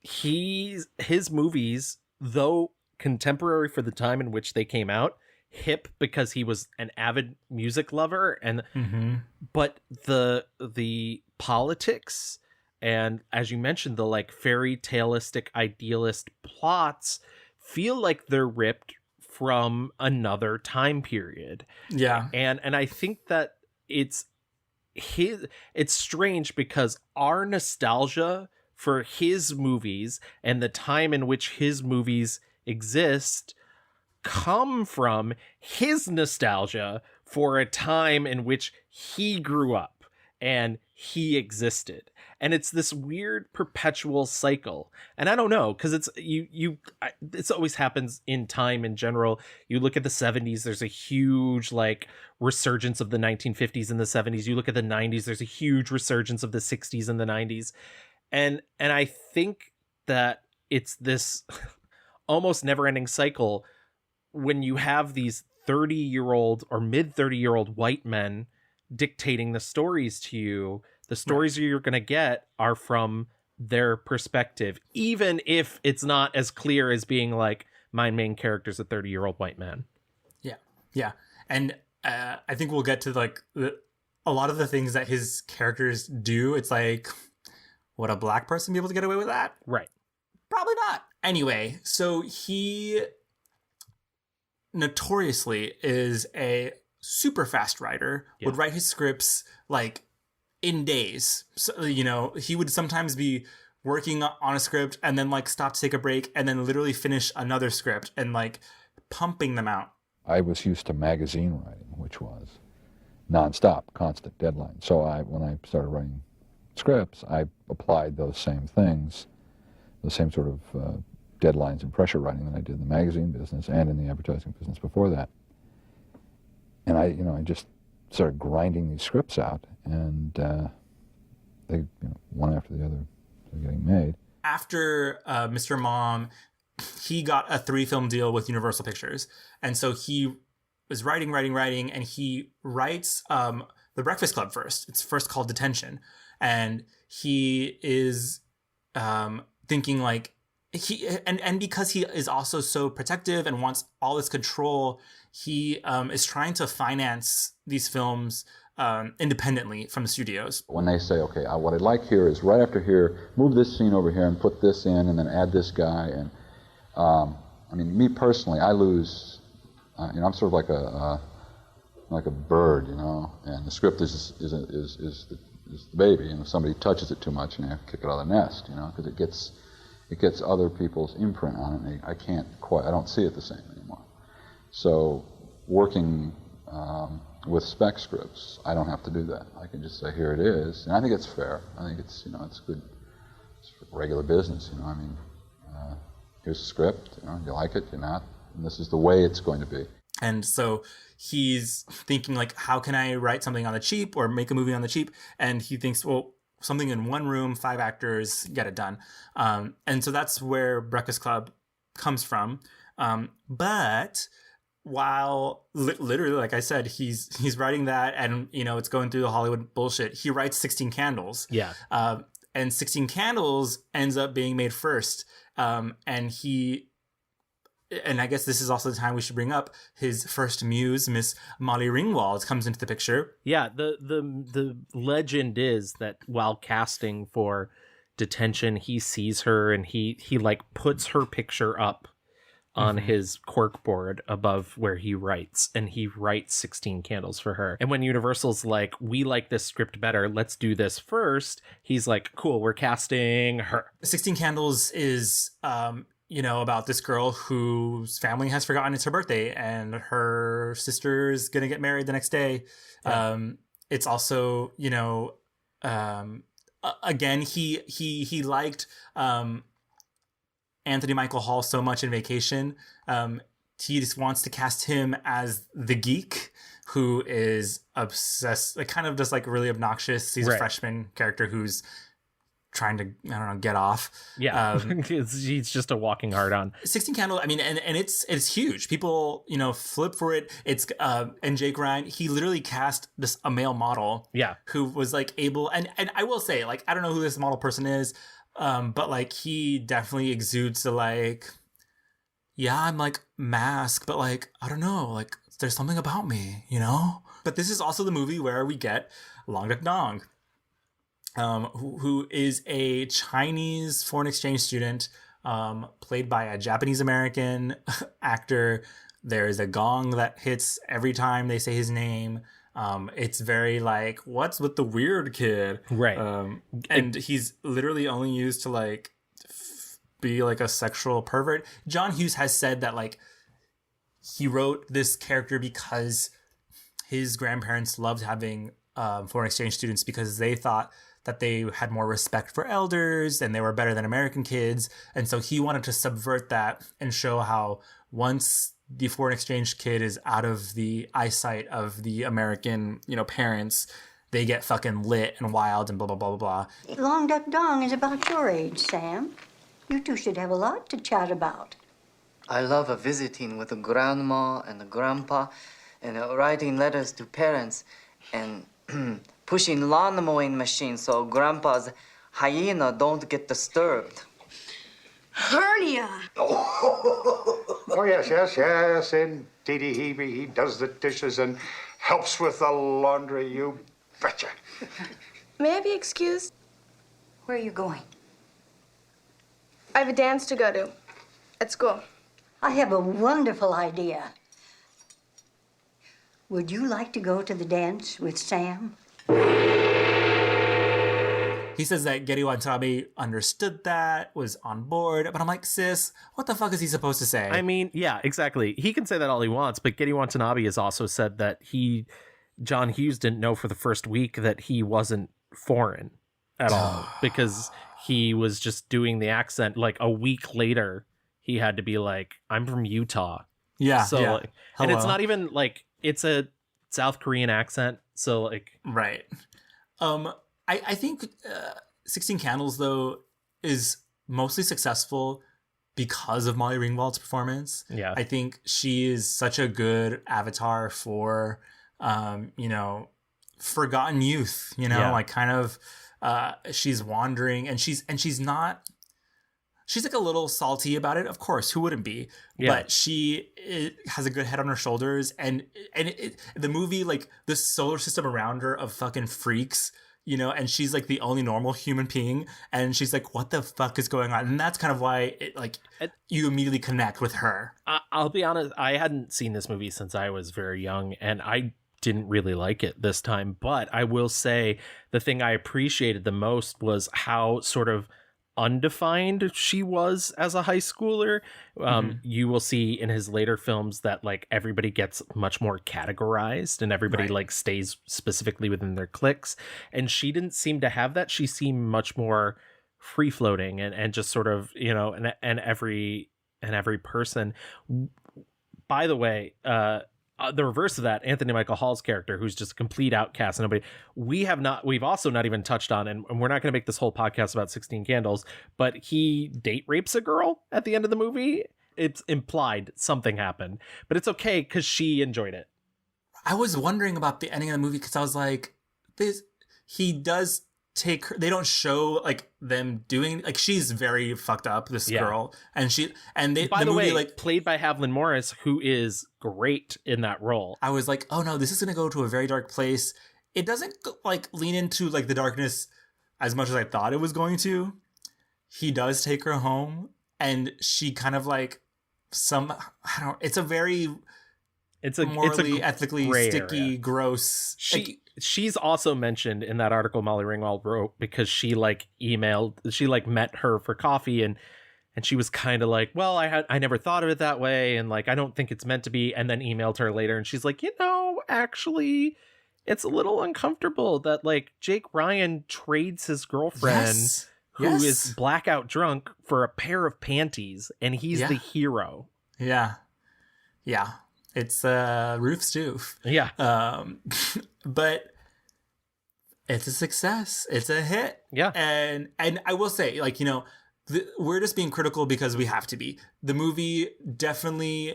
S2: his movies, though contemporary for the time in which they came out, hip because he was an avid music lover, and but the politics and, as you mentioned, the like fairy taleistic idealist plots feel like they're ripped from another time period.
S1: Yeah.
S2: And I think that it's strange because our nostalgia for his movies and the time in which his movies exist come from his nostalgia for a time in which he grew up and he existed. And it's this weird perpetual cycle. And I don't know, because it's always happens in time in general. You look at the 70s, there's a huge like resurgence of the 1950s and the 70s. You look at the 90s, there's a huge resurgence of the 60s and the 90s. And I think that it's this almost never-ending cycle when you have these 30-year-old or mid-30-year-old white men dictating the stories to you. The stories you're going to get are from their perspective, even if it's not as clear as being like, my main character's a 30-year-old white man.
S1: Yeah. And I think we'll get to like a lot of the things that his characters do. It's like, would a black person be able to get away with that?
S2: Right.
S1: Probably not. Anyway, so he notoriously is a super fast writer, would write his scripts like in days. So, he would sometimes be working on a script and then like stop to take a break and then literally finish another script and like pumping them out.
S3: I was used to magazine writing, which was nonstop, constant deadline. So when I started writing scripts, I applied those same things, the same sort of deadlines and pressure writing that I did in the magazine business and in the advertising business before that. And I just started grinding these scripts out, and they, one after the other, they're getting made.
S1: After Mr. Mom, he got a 3-film deal with Universal Pictures, and so he was writing, and he writes The Breakfast Club first. It's first called Detention, and he is thinking like and because he is also so protective and wants all this control, he is trying to finance these films independently from the studios.
S3: When they say, okay, what I'd like here is right after here, move this scene over here and put this in and then add this guy. And I mean, me personally, I lose, I'm sort of like a bird, and the script is the baby, and if somebody touches it too much, you have to kick it out of the nest, because it gets other people's imprint on it, and I don't see it the same anymore. So working with spec scripts, I don't have to do that. I can just say, here it is, and I think it's fair. I think it's, it's good, it's regular business, I mean, here's the script, you like it, you're not, and this is the way it's going to be.
S1: And so he's thinking like, how can I write something on the cheap or make a movie on the cheap? And he thinks, well, something in one room, 5 actors, get it done. And so that's where Breakfast Club comes from. But while literally, like I said, he's writing that and, it's going through the Hollywood bullshit, he writes 16 Candles.
S2: Yeah.
S1: And 16 Candles ends up being made first. And I guess this is also the time we should bring up his first muse, Miss Molly Ringwald, comes into the picture.
S2: Yeah, the legend is that while casting for Detention, he sees her and he like puts her picture up on his corkboard above where he writes, and he writes 16 Candles for her. And when Universal's like, we like this script better, let's do this first, he's like, cool, we're casting her.
S1: 16 Candles is about this girl whose family has forgotten it's her birthday and her sister is going to get married the next day. Yeah. It's also, again, he liked Anthony Michael Hall so much in Vacation. He just wants to cast him as the geek who is obsessed, like kind of just like really obnoxious. He's a freshman character who's trying to, get off.
S2: Yeah. He's just a walking hard on.
S1: 16 Candles, I mean, and it's huge. People, flip for it. It's, and Jake Ryan, he literally cast a male model.
S2: Yeah.
S1: Who was like able, and I will say, like, I don't know who this model person is, but like he definitely exudes the like, yeah, I'm like mask, but like, I don't know, like there's something about me, But this is also the movie where we get Long Duck Dong. Who is a Chinese foreign exchange student, played by a Japanese American actor. There's a gong that hits every time they say his name. It's very like, what's with the weird kid?
S2: Right.
S1: And he's literally only used to like be like a sexual pervert. John Hughes has said that like he wrote this character because his grandparents loved having foreign exchange students because they thought that they had more respect for elders and they were better than American kids. And so he wanted to subvert that and show how once the foreign exchange kid is out of the eyesight of the American, parents, they get fucking lit and wild and blah, blah, blah, blah, blah.
S4: Long Duck Dong is about your age, Sam. You two should have a lot to chat about.
S5: I love visiting with the grandma and the grandpa and writing letters to parents and pushing lawn mowing machine so grandpa's hyena don't get disturbed.
S4: Hernia!
S6: Oh, yes, indeed. He does the dishes and helps with the laundry, you betcha.
S4: May I be excused? Where are you going?
S7: I have a dance to go to at school.
S4: I have a wonderful idea. Would you like to go to the dance with Sam?
S1: He says that Getty Watanabe understood that, was on board, but I'm like, sis, what the fuck is he supposed to say?
S2: I mean, yeah, exactly. He can say that all he wants, but Getty Watanabe has also said that John Hughes didn't know for the first week that he wasn't foreign at all because he was just doing the accent. Like a week later, he had to be like, I'm from Utah.
S1: Yeah.
S2: So,
S1: yeah.
S2: like, and it's not even like, it's a South Korean accent. So like,
S1: right. I think 16 Candles, though, is mostly successful because of Molly Ringwald's performance.
S2: Yeah.
S1: I think she is such a good avatar for, forgotten youth, like kind of, she's wandering and she's like a little salty about it. Of course, who wouldn't be? Yeah. But she has a good head on her shoulders. And the movie, like the solar system around her of fucking freaks, and she's like the only normal human being, and she's like, what the fuck is going on? And that's kind of why you immediately connect with her.
S2: I'll be honest, I hadn't seen this movie since I was very young, and I didn't really like it this time, but I will say the thing I appreciated the most was how sort of undefined she was as a high schooler. You will see in his later films that like everybody gets much more categorized and everybody like stays specifically within their cliques, and she didn't seem to have that. She seemed much more free floating and just sort of and every person. By the way, the reverse of that, Anthony Michael Hall's character, who's just a complete outcast, and we've also not even touched on, and we're not going to make this whole podcast about 16 Candles, but he date rapes a girl at the end of the movie. It's implied something happened, but it's okay because she enjoyed it.
S1: I was wondering about the ending of the movie because I was like, he does take her, they don't show like them doing, like she's very fucked up, this girl, and by the
S2: way,
S1: movie, like
S2: played by Havlin Morris, who is great in that role.
S1: I was like, oh no, this is gonna go to a very dark place. It doesn't like lean into like the darkness as much as I thought it was going to. He does take her home, and she kind of like it's a morally, ethically sticky, area. Gross.
S2: She's also mentioned in that article Molly Ringwald wrote because she like met her for coffee and she was kind of like, well, I never thought of it that way, and like I don't think it's meant to be, and then emailed her later and she's like, actually it's a little uncomfortable that like Jake Ryan trades his girlfriend who is blackout drunk for a pair of panties, and he's the hero. Yeah.
S1: It's Ruth Stoof.
S2: Yeah.
S1: But it's a success. It's a hit.
S2: Yeah.
S1: And I will say, like, we're just being critical because we have to be. The movie definitely,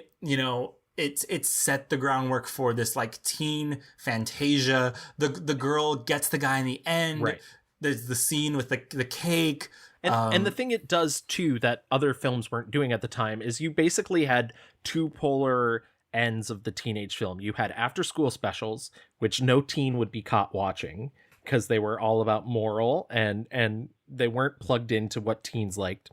S1: it's set the groundwork for this like teen fantasia. The girl gets the guy in the end.
S2: Right.
S1: There's the scene with the cake.
S2: And the thing it does too that other films weren't doing at the time is you basically had two polar ends of the teenage film. You had after school specials, which no teen would be caught watching because they were all about moral and they weren't plugged into what teens liked.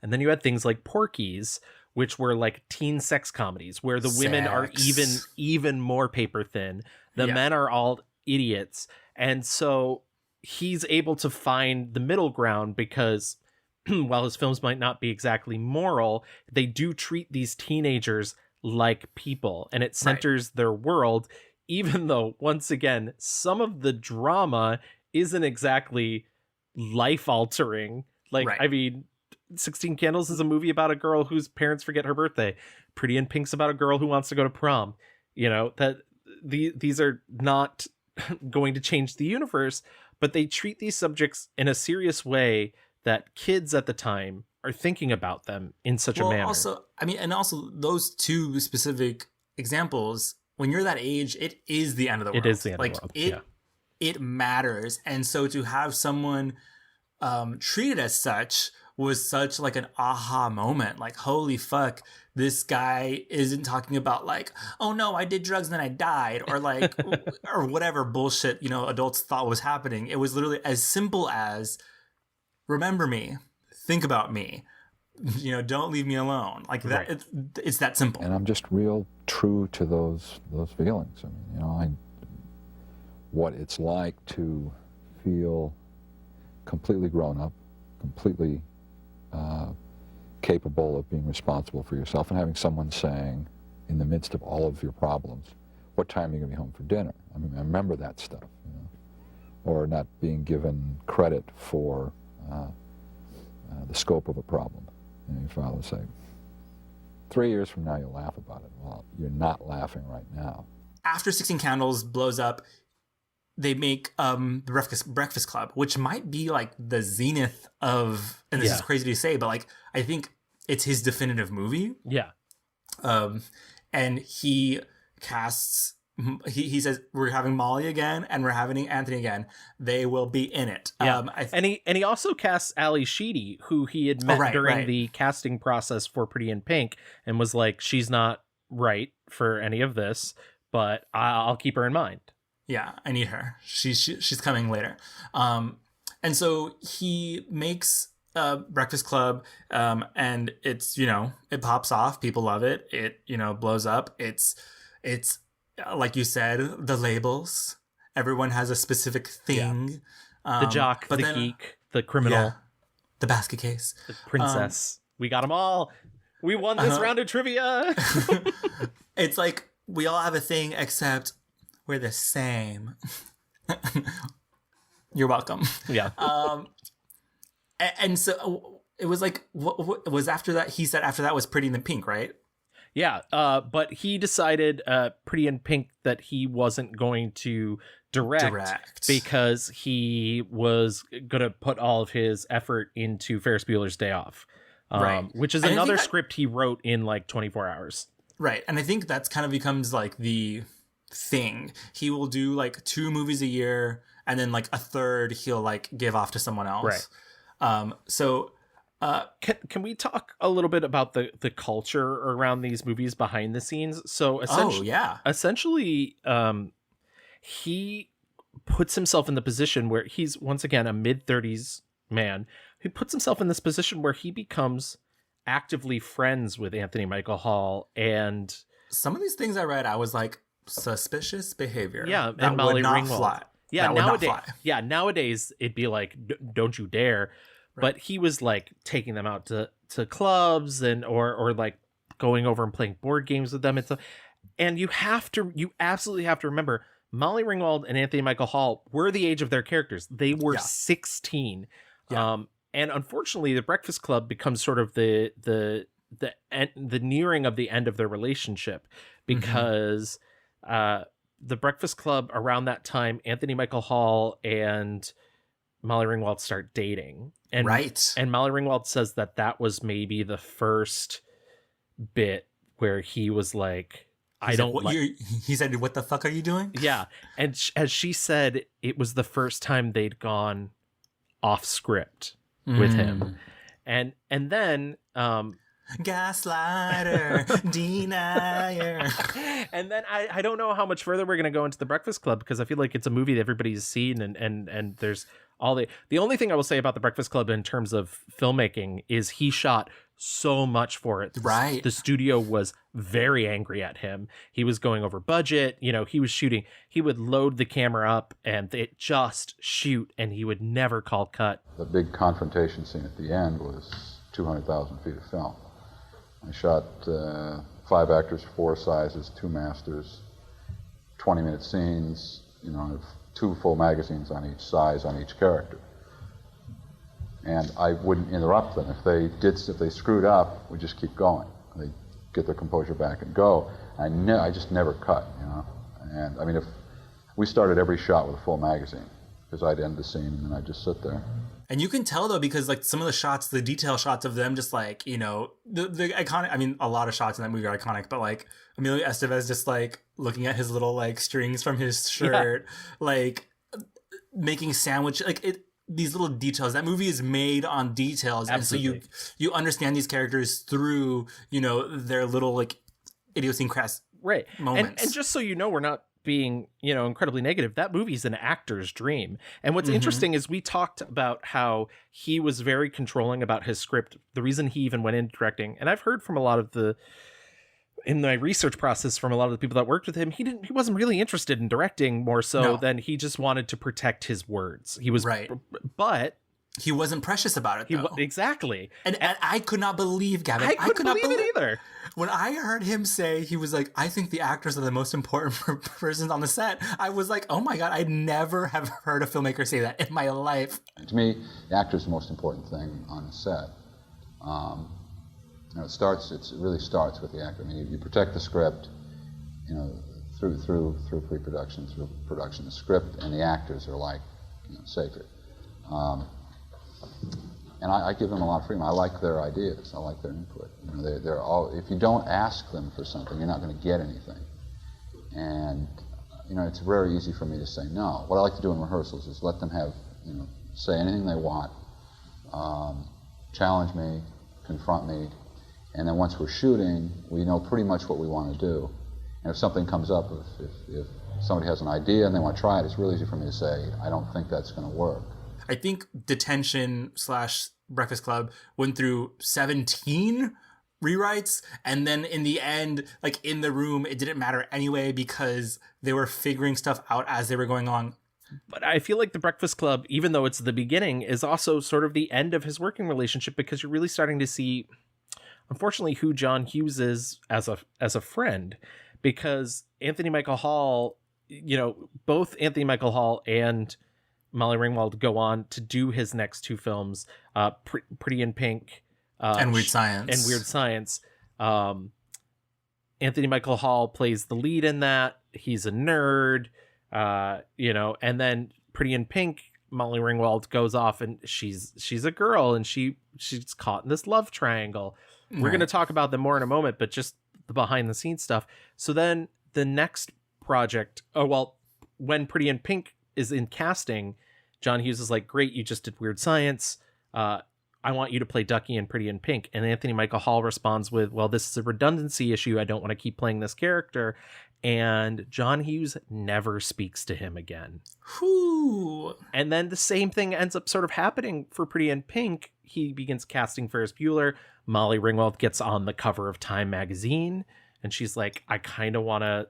S2: And then you had things like Porky's, which were like teen sex comedies where the women are even more paper thin. The men are all idiots. And so he's able to find the middle ground because while his films might not be exactly moral, they do treat these teenagers like people, and it centers their world, even though once again some of the drama isn't exactly life altering. I mean, 16 Candles is a movie about a girl whose parents forget her birthday. Pretty in Pink's about a girl who wants to go to prom. That these are not going to change the universe, but they treat these subjects in a serious way that kids at the time are thinking about them in such a manner.
S1: Also, those two specific examples, when you're that age, it is the end of the world.
S2: It is the end of the world.
S1: It matters. And so to have someone treated as such was such like an aha moment. Like, holy fuck, this guy isn't talking about like, oh no, I did drugs and then I died, or like, or whatever bullshit, adults thought was happening. It was literally as simple as, remember me think about me. You know, don't leave me alone. Like that.
S2: Right.
S1: It's that simple.
S3: And I'm just real true to those feelings. I mean, you know, what it's like to feel completely grown up, completely capable of being responsible for yourself, and having someone saying, in the midst of all of your problems, what time are you going to be home for dinner? I mean, I remember that stuff, you know, or not being given credit for the scope of a problem. And your father would say, 3 years from now you'll laugh about it. Well, you're not laughing right now.
S1: After 16 Candles blows up, they make the Breakfast Club, which might be like the zenith of, and this is crazy to say, but like I think it's his definitive movie.
S2: Yeah.
S1: And he casts, he says, we're having Molly again and we're having Anthony again. They will be in it.
S2: Yeah. And he also casts Ali Sheedy, who he had met during the casting process for Pretty in Pink, and was like, she's not right for any of this, but I'll keep her in mind.
S1: Yeah, I need her. She's coming later. And so he makes Breakfast Club, and it's, you know, it pops off. People love it. It, you know, blows up. It's like you said, the labels. Everyone has a specific thing.
S2: The jock, the geek, the criminal,
S1: the basket case,
S2: the princess. We got them all. We won this round of trivia.
S1: It's like we all have a thing, except we're the same. You're welcome.
S2: Yeah.
S1: And so it was like, what was after that? He said after that was Pretty in Pink, right?
S2: Yeah. But he decided Pretty in Pink that he wasn't going to direct because he was going to put all of his effort into Ferris Bueller's Day Off, which is another script he wrote in like 24 hours.
S1: Right. And I think that's kind of becomes like the thing. He will do like 2 movies a year, and then like a third he'll like give off to someone else. Right.
S2: Can we talk a little bit about the culture around these movies behind the scenes? So essentially, he puts himself in the position where he's once again a mid-30s man. He puts himself in this position where he becomes actively friends with Anthony Michael Hall, and
S1: some of these things I read, I was like, suspicious behavior.
S2: Yeah,
S1: that
S2: and Molly
S1: would not
S2: Ringwald.
S1: fly.
S2: Yeah,
S1: that
S2: nowadays it'd be like, don't you dare. Right. But he was like taking them out to clubs and or like going over and playing board games with them and stuff. And you absolutely have to remember, Molly Ringwald and Anthony Michael Hall were the age of their characters. They were 16. Yeah. And unfortunately, the Breakfast Club becomes sort of the nearing of the end of their relationship, because the Breakfast Club, around that time, Anthony Michael Hall and Molly Ringwald start dating. And Molly Ringwald says that was maybe the first bit where he was like,
S1: he said, what the fuck are you doing?
S2: Yeah. And as she said, it was the first time they'd gone off script with him. And then
S1: gaslighter, denier.
S2: And then I don't know how much further we're going to go into The Breakfast Club, because I feel like it's a movie that everybody's seen, and there's all the only thing I will say about The Breakfast Club in terms of filmmaking is he shot so much for it.
S1: Right.
S2: The studio was very angry at him. He was going over budget. You know, he would load the camera up and it just shoot, and he would never call cut.
S3: The big confrontation scene at the end was 200,000 feet of film. I shot 5 actors, 4 sizes, 2 masters, 20-minute scenes, you know, 2 full magazines on each size on each character. And I wouldn't interrupt them. If they screwed up, we'd just keep going. They'd get their composure back and go. I just never cut, you know. And I mean, if we started every shot with a full magazine, because I'd end the scene and then I'd just sit there.
S1: And you can tell though, because like some of the shots, the detail shots of them, just like, you know, the iconic, I mean, a lot of shots in that movie are iconic, but like Emilio Estevez just like looking at his little like strings from his shirt, like making sandwich, like these little details. That movie is made on details.
S2: Absolutely.
S1: And so you understand these characters through, you know, their little like idiosyncratic moments.
S2: And just so you know, we're not being, incredibly negative, that movie's an actor's dream. And what's interesting is we talked about how he was very controlling about his script. The reason he even went into directing, and I've heard from a lot of in my research process from a lot of the people that worked with him, he wasn't really interested in directing, more so than he just wanted to protect his words. He was
S1: right.
S2: But
S1: he wasn't precious about it, though.
S2: Exactly.
S1: And I could not believe, Gavin.
S2: I could not believe it either.
S1: When I heard him say, he was like, I think the actors are the most important persons on the set, I was like, oh my God, I never have heard a filmmaker say that in my life.
S3: To me, the actor's the most important thing on the set. It really starts with the actor. I mean, you protect the script, through pre-production, through production. The script and the actors are like, sacred. And I give them a lot of freedom. I like their ideas. I like their input. They're all. If you don't ask them for something, you're not going to get anything. And it's very easy for me to say no. What I like to do in rehearsals is let them have, say anything they want, challenge me, confront me, and then once we're shooting, we know pretty much what we want to do. And if something comes up, if somebody has an idea and they want to try it, it's really easy for me to say, I don't think that's going to work.
S1: I think Detention / Breakfast Club went through 17 rewrites, and then in the end, like in the room, it didn't matter anyway because they were figuring stuff out as they were going on.
S2: But I feel like The Breakfast Club, even though it's the beginning, is also sort of the end of his working relationship, because you're really starting to see, unfortunately, who John Hughes is as a friend, because Anthony Michael Hall, both Anthony Michael Hall and Molly Ringwald go on to do his next two films, Pretty in Pink
S1: and Weird Science.
S2: Anthony Michael Hall plays the lead in that. He's a nerd, and then Pretty in Pink, Molly Ringwald goes off and she's a girl and she's caught in this love triangle. Right. We're going to talk about them more in a moment, but just the behind the scenes stuff. So then the next project, when Pretty in Pink is in casting, John Hughes is like, great, you just did Weird Science. I want you to play Ducky in Pretty in Pink. And Anthony Michael Hall responds with, well, this is a redundancy issue. I don't want to keep playing this character. And John Hughes never speaks to him again.
S1: Whew.
S2: And then the same thing ends up sort of happening for Pretty in Pink. He begins casting Ferris Bueller. Molly Ringwald gets on the cover of Time magazine. And she's like, I kind of want to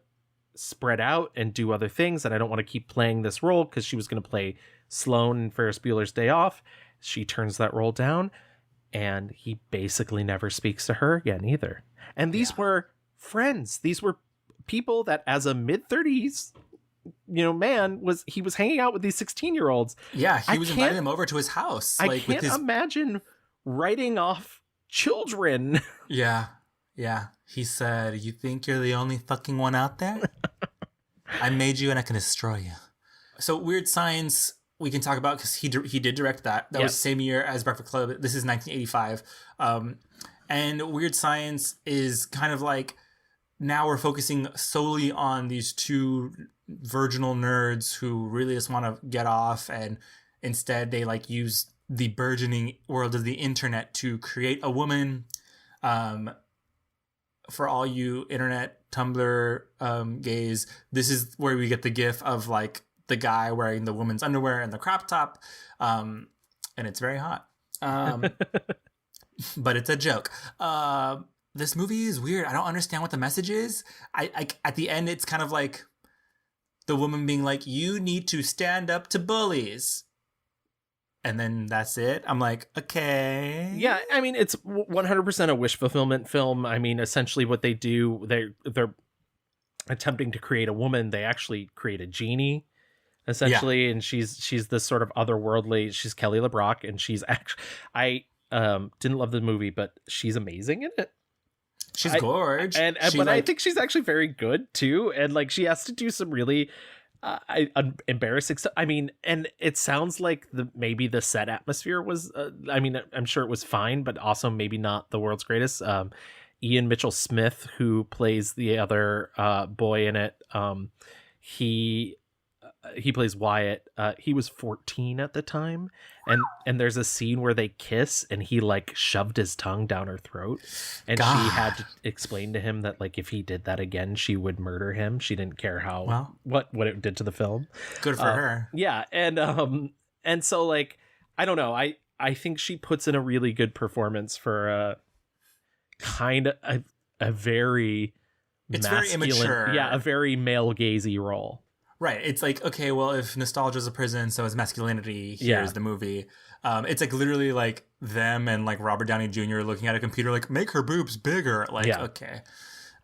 S2: spread out and do other things, and I don't want to keep playing this role, because she was going to play Sloane in Ferris Bueller's Day Off. She turns that role down, and he basically never speaks to her again either. And these were friends. These were people that, as a mid-30s man, was hanging out with these 16-year-olds.
S1: Yeah, he was inviting them over to his house.
S2: I can't imagine writing off children.
S1: Yeah. He said, you think you're the only fucking one out there? I made you and I can destroy you. So Weird Science, we can talk about, because he did direct that. That was the same year as Breakfast Club. This is 1985. And Weird Science is kind of like, now we're focusing solely on these two virginal nerds who really just want to get off, and instead they like use the burgeoning world of the internet to create a woman. For all you internet Tumblr gays, this is where we get the gif of like the guy wearing the woman's underwear and the crop top, and it's very hot. But it's a joke. This movie is weird. I don't understand what the message is. I at the end, it's kind of like the woman being like, you need to stand up to bullies. And then that's it. I'm like, okay.
S2: Yeah, I mean, it's 100% a wish fulfillment film. I mean, essentially what they do, they're attempting to create a woman. They actually create a genie, essentially, and she's this sort of otherworldly. She's Kelly LeBrock, and she's actually, I didn't love the movie, but she's amazing in it.
S1: She's gorgeous.
S2: I think she's actually very good too. And like, she has to do some really embarrassing stuff. I mean, and it sounds like maybe the set atmosphere was, I'm sure it was fine, but also maybe not the world's greatest. Ian Mitchell Smith, who plays the other boy in it, he he plays Wyatt. He was 14 at the time, and there's a scene where they kiss, and he like shoved his tongue down her throat, and
S1: God.
S2: she had to explain to him that like if he did that again, she would murder him. She didn't care how what it did to the film.
S1: Good for her.
S2: Yeah, and so like I don't know. I think she puts in a really good performance for a kind of a very
S1: It's
S2: masculine,
S1: very immature.
S2: yeah, a very male gazy role.
S1: Right. It's like, okay, well, if nostalgia is a prison, so is masculinity. Here's the movie. It's like literally like them and like Robert Downey Jr. looking at a computer like, make her boobs bigger. Like, okay.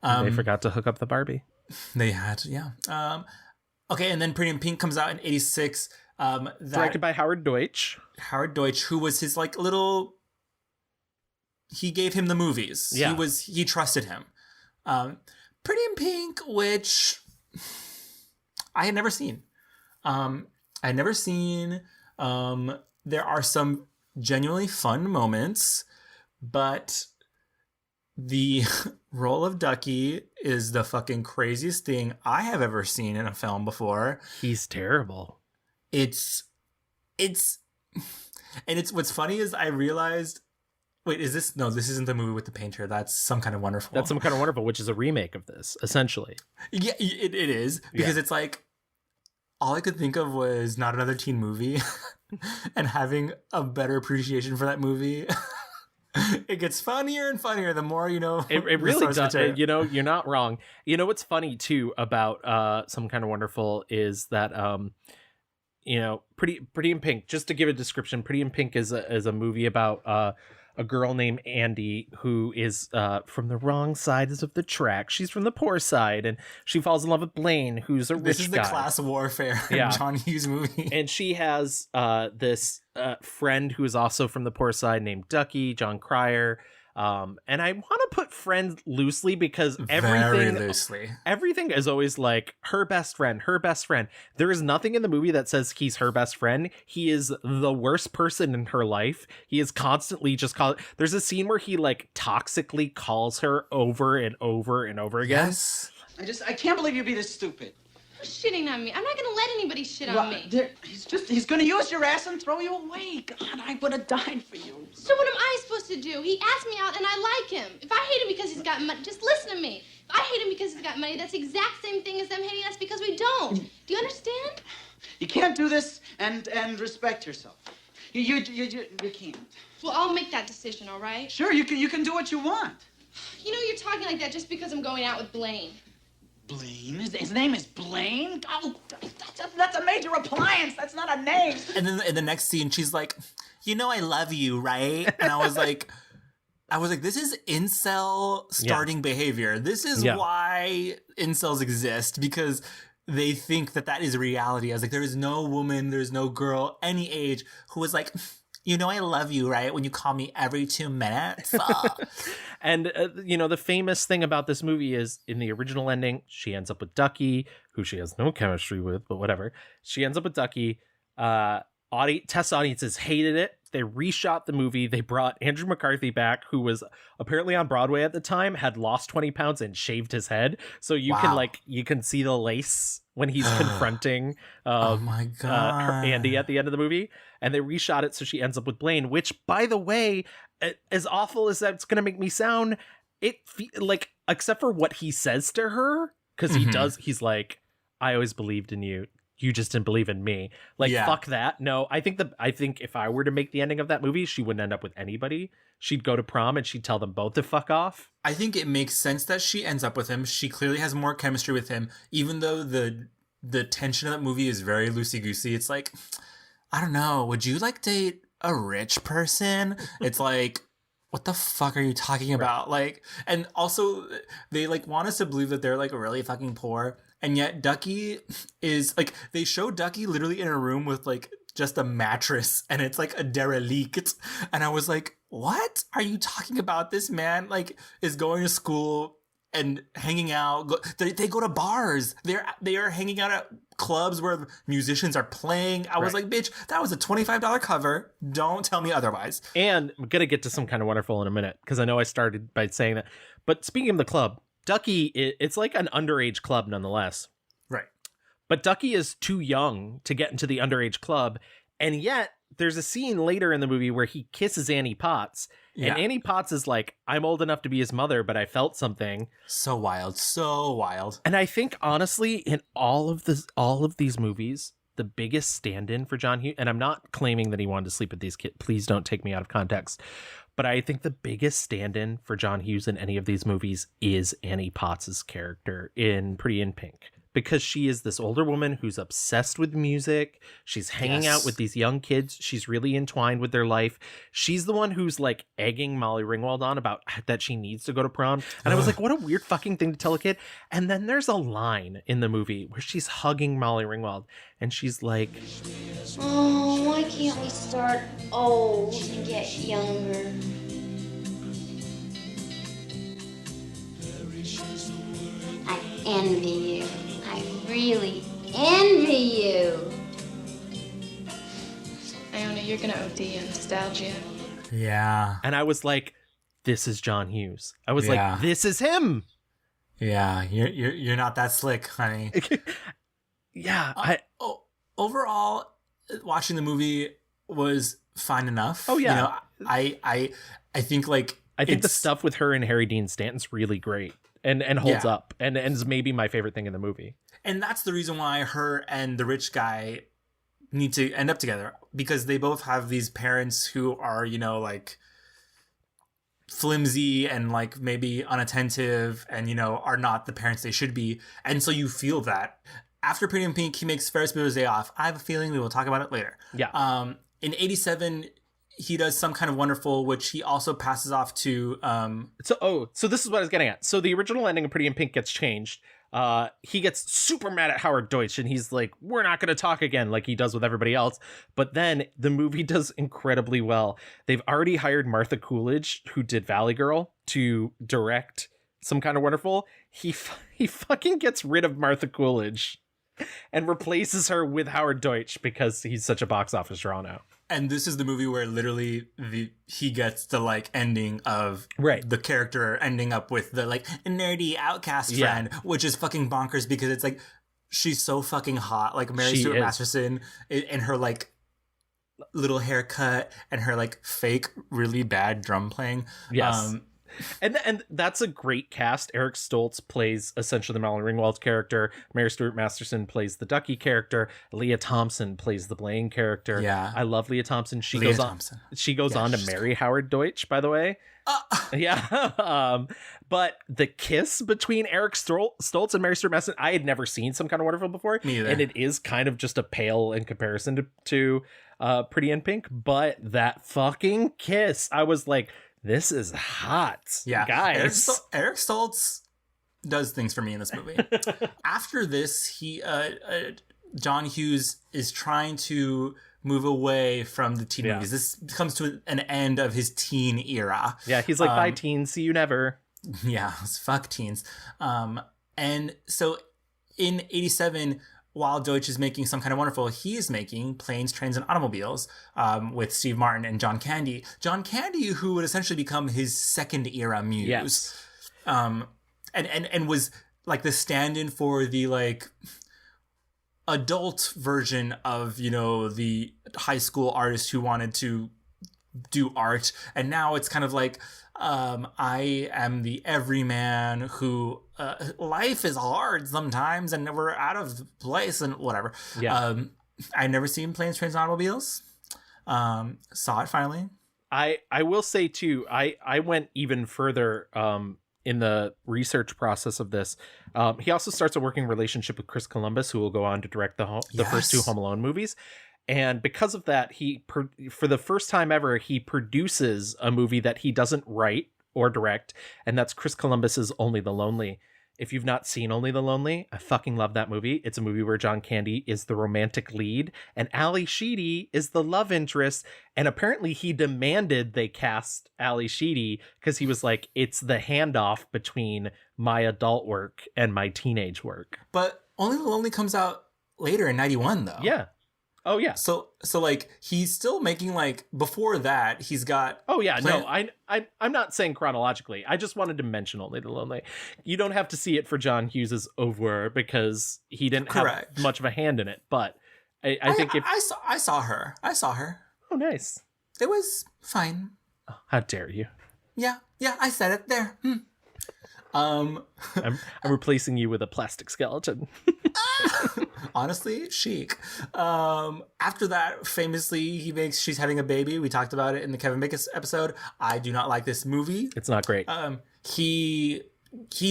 S2: They forgot to hook up the Barbie.
S1: They had to, yeah. Okay, and then Pretty in Pink comes out in 86.
S2: Directed by Howard Deutsch.
S1: Howard Deutsch, who was his like little... He gave him the movies.
S2: Yeah.
S1: He trusted him. Pretty in Pink, which I had never seen. There are some genuinely fun moments, but the role of Ducky is the fucking craziest thing I have ever seen in a film before.
S2: He's terrible.
S1: It's what's funny is I realized, wait, this isn't the movie with the painter. That's Some Kind of Wonderful.
S2: That's Some Kind of Wonderful, which is a remake of this, essentially.
S1: Yeah, it is. Because it's like, all I could think of was Not Another Teen Movie and having a better appreciation for that movie. It gets funnier and funnier the more you know.
S2: It really does. You know, you're not wrong. You know what's funny too about Some Kind of Wonderful is that Pretty in Pink. Just to give a description, Pretty in Pink is a movie about a girl named Andy who is from the wrong sides of the track. She's from the poor side, and she falls in love with Blaine, who's a rich guy.
S1: This is the class warfare John Hughes movie.
S2: And she has this friend who is also from the poor side named Ducky, John Cryer. And I want to put friend loosely because everything is always like her best friend. There is nothing in the movie that says he's her best friend. He is the worst person in her life. He is constantly just there's a scene where he like toxically calls her over and over and over again.
S1: Yes.
S8: I can't believe you'd be this stupid.
S7: Who's shitting on me? I'm not gonna let anybody shit on me.
S8: He's gonna use your ass and throw you away. God, I would have died for you.
S7: So what am I supposed to do? He asked me out and I like him. If I hate him because he's got money, just listen to me. If I hate him because he's got money, that's the exact same thing as them hating us because we don't. Do you understand?
S8: You can't do this and respect yourself. You can't.
S7: Well, I'll make that decision, all right?
S8: Sure, you can do what you want.
S7: You know you're talking like that just because I'm going out with Blaine.
S8: Blaine? His name is Blaine? Oh, that's a major appliance. That's not a name.
S1: And then in the next scene, she's like, you know I love you, right? And I was like, this is incel starting behavior. This is why incels exist, because they think that is reality. I was like, there is no woman, there's no girl, any age, who is like, you know I love you, right? When you call me every 2 minutes.
S2: And, the famous thing about this movie is in the original ending, she ends up with Ducky, who she has no chemistry with, but whatever. She ends up with Ducky. Test audiences hated it. They reshot the movie. They brought Andrew McCarthy back, who was apparently on Broadway at the time, had lost 20 pounds and shaved his head. So you can see the lace when he's confronting
S1: oh my God.
S2: Andy at the end of the movie. And they reshot it so she ends up with Blaine, which, by the way, as awful as that's going to make me sound, like, except for what he says to her, because he's like, I always believed in you. You just didn't believe in me. Like, fuck that. No, I think if I were to make the ending of that movie, she wouldn't end up with anybody. She'd go to prom and she'd tell them both to fuck off.
S1: I think it makes sense that she ends up with him. She clearly has more chemistry with him, even though the tension of that movie is very loosey-goosey. It's like, I don't know, would you like date a rich person? It's like, what the fuck are you talking about? Like, and also they like want us to believe that they're like really fucking poor. And yet Ducky is like, they show Ducky literally in a room with like just a mattress and it's like a derelict. And I was like, what are you talking about? This man like is going to school and hanging out. They go to bars. They are hanging out at clubs where musicians are playing. I was like, bitch, that was a $25 cover. Don't tell me otherwise.
S2: And I'm going to get to Some Kind of Wonderful in a minute, because I know I started by saying that. But speaking of the club, Ducky, it's like an underage club nonetheless.
S1: Right.
S2: But Ducky is too young to get into the underage club. And yet there's a scene later in the movie where he kisses Annie Potts.
S1: Yeah.
S2: And Annie Potts is like, I'm old enough to be his mother, but I felt something.
S1: So wild. So wild.
S2: And I think, honestly, in all of these movies, the biggest stand-in for John Hughes, and I'm not claiming that he wanted to sleep with these kids. Please don't take me out of context. But I think the biggest stand-in for John Hughes in any of these movies is Annie Potts' character in Pretty in Pink. Because she is this older woman who's obsessed with music. She's hanging out with these young kids. She's really entwined with their life. She's the one who's like egging Molly Ringwald on about that she needs to go to prom. And I was like, what a weird fucking thing to tell a kid. And then there's a line in the movie where she's hugging Molly Ringwald and she's like,
S9: oh, why can't we start old and get younger? I envy you. I really envy you.
S7: Iona, you're gonna OD in nostalgia.
S1: Yeah.
S2: and I was like, this is John Hughes. I was
S1: Yeah.
S2: like, this is him.
S1: Yeah. You're not that slick, honey.
S2: Yeah.
S1: Overall, watching the movie was fine enough.
S2: Oh, yeah.
S1: You know, I think like
S2: I think the
S1: it's-
S2: stuff with her and Harry Dean Stanton's really great and holds
S1: Yeah.
S2: up and is maybe my favorite thing in the movie.
S1: And that's the reason why her and the rich guy need to end up together, because they both have these parents who are, you know, like flimsy and like maybe unattentive and, you know, are not the parents they should be. And so you feel that. After Pretty in Pink, he makes Ferris Bueller's Day Off. I have a feeling we will talk about it later.
S2: Yeah.
S1: In 87, he does Some Kind of Wonderful, which he also passes off to
S2: So this is what I was getting at. So the original ending of Pretty in Pink gets changed. He gets super mad at Howard Deutsch and he's like, we're not going to talk again, like he does with everybody else. But then the movie does incredibly well. They've already hired Martha Coolidge, who did Valley Girl, to direct Some Kind of Wonderful. He fucking gets rid of Martha Coolidge and replaces her with Howard Deutsch because he's such a box office draw now.
S1: And this is the movie where literally he gets the like ending of the character ending up with the like nerdy outcast friend, which is fucking bonkers because it's like she's so fucking hot, like Mary Stuart Masterson in her like little haircut and her like fake really bad drum playing.
S2: Yes. And that's a great cast. Eric Stoltz plays essentially the Molly Ringwald character. Mary Stuart Masterson plays the Ducky character. Leah Thompson plays the Blaine character.
S1: Yeah,
S2: I love Leah Thompson. She
S1: Leah
S2: goes
S1: Thompson.
S2: on. She goes on to marry Howard Deutsch, by the way. Yeah. But the kiss between Eric Stoltz and Mary Stuart Masterson, I had never seen Some Kind of Wonderful before.
S1: Me either.
S2: And it is kind of just a pale in comparison to Pretty in Pink. But that fucking kiss, I was like, this is hot.
S1: Yeah,
S2: guys.
S1: Eric Stoltz does things for me in this movie. After this, John Hughes is trying to move away from the teen movies. This comes to an end of his teen era.
S2: Yeah, he's like, bye teens, see you never.
S1: Yeah, fuck teens. And so in 87, while Deutsch is making Some Kind of Wonderful, he is making Planes, Trains, and Automobiles with Steve Martin and John Candy. John Candy, who would essentially become his second era muse.
S2: Yes.
S1: And was like the stand-in for the like adult version of, you know, the high school artist who wanted to do art. And now it's kind of like, I am the everyman who life is hard sometimes and we're out of place and whatever.
S2: Yeah.
S1: I'd never seen Planes, Trains, and Automobiles. Saw it finally.
S2: I will say too, I went even further in the research process of this. He also starts a working relationship with Chris Columbus, who will go on to direct the first two Home Alone movies. And because of that, for the first time ever, he produces a movie that he doesn't write or direct, and that's Chris Columbus's Only the Lonely. If you've not seen Only the Lonely, I fucking love that movie. It's a movie where John Candy is the romantic lead, and Ali Sheedy is the love interest. And apparently he demanded they cast Ali Sheedy because he was like, it's the handoff between my adult work and my teenage work.
S1: But Only the Lonely comes out later in 91, though.
S2: Yeah. Oh yeah.
S1: So like he's still making like before that he's got.
S2: Oh yeah. No, I'm not saying chronologically. I just wanted to mention Only the Lonely. You don't have to see it for John Hughes's oeuvre because he didn't have much of a hand in it. But I think if
S1: I saw her.
S2: Oh, nice.
S1: It was fine.
S2: Oh, how dare you?
S1: Yeah, I said it there.
S2: I'm replacing you with a plastic skeleton.
S1: Honestly, chic. After that, famously, She's Having a Baby. We talked about it in the Kevin Bacon episode. I do not like this movie.
S2: It's not great.
S1: He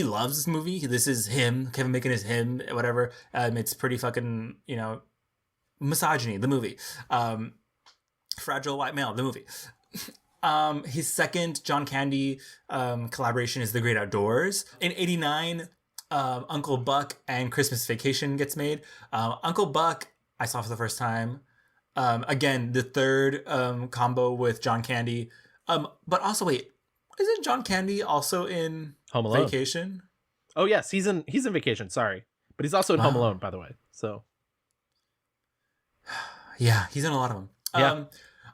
S1: loves this movie. This is him. Kevin Bacon is him. Whatever. It's pretty fucking, misogyny. The movie. Fragile White Male. The movie. His second John Candy collaboration is The Great Outdoors. In '89, Uncle Buck and Christmas Vacation gets made. Uncle Buck, I saw for the first time. Again, the third combo with John Candy. But also, wait, isn't John Candy also in
S2: Home Alone?
S1: Vacation?
S2: Oh yes, he's in Vacation. Sorry, but he's also in Home Alone, by the way. So
S1: yeah, he's in a lot of them.
S2: Yeah.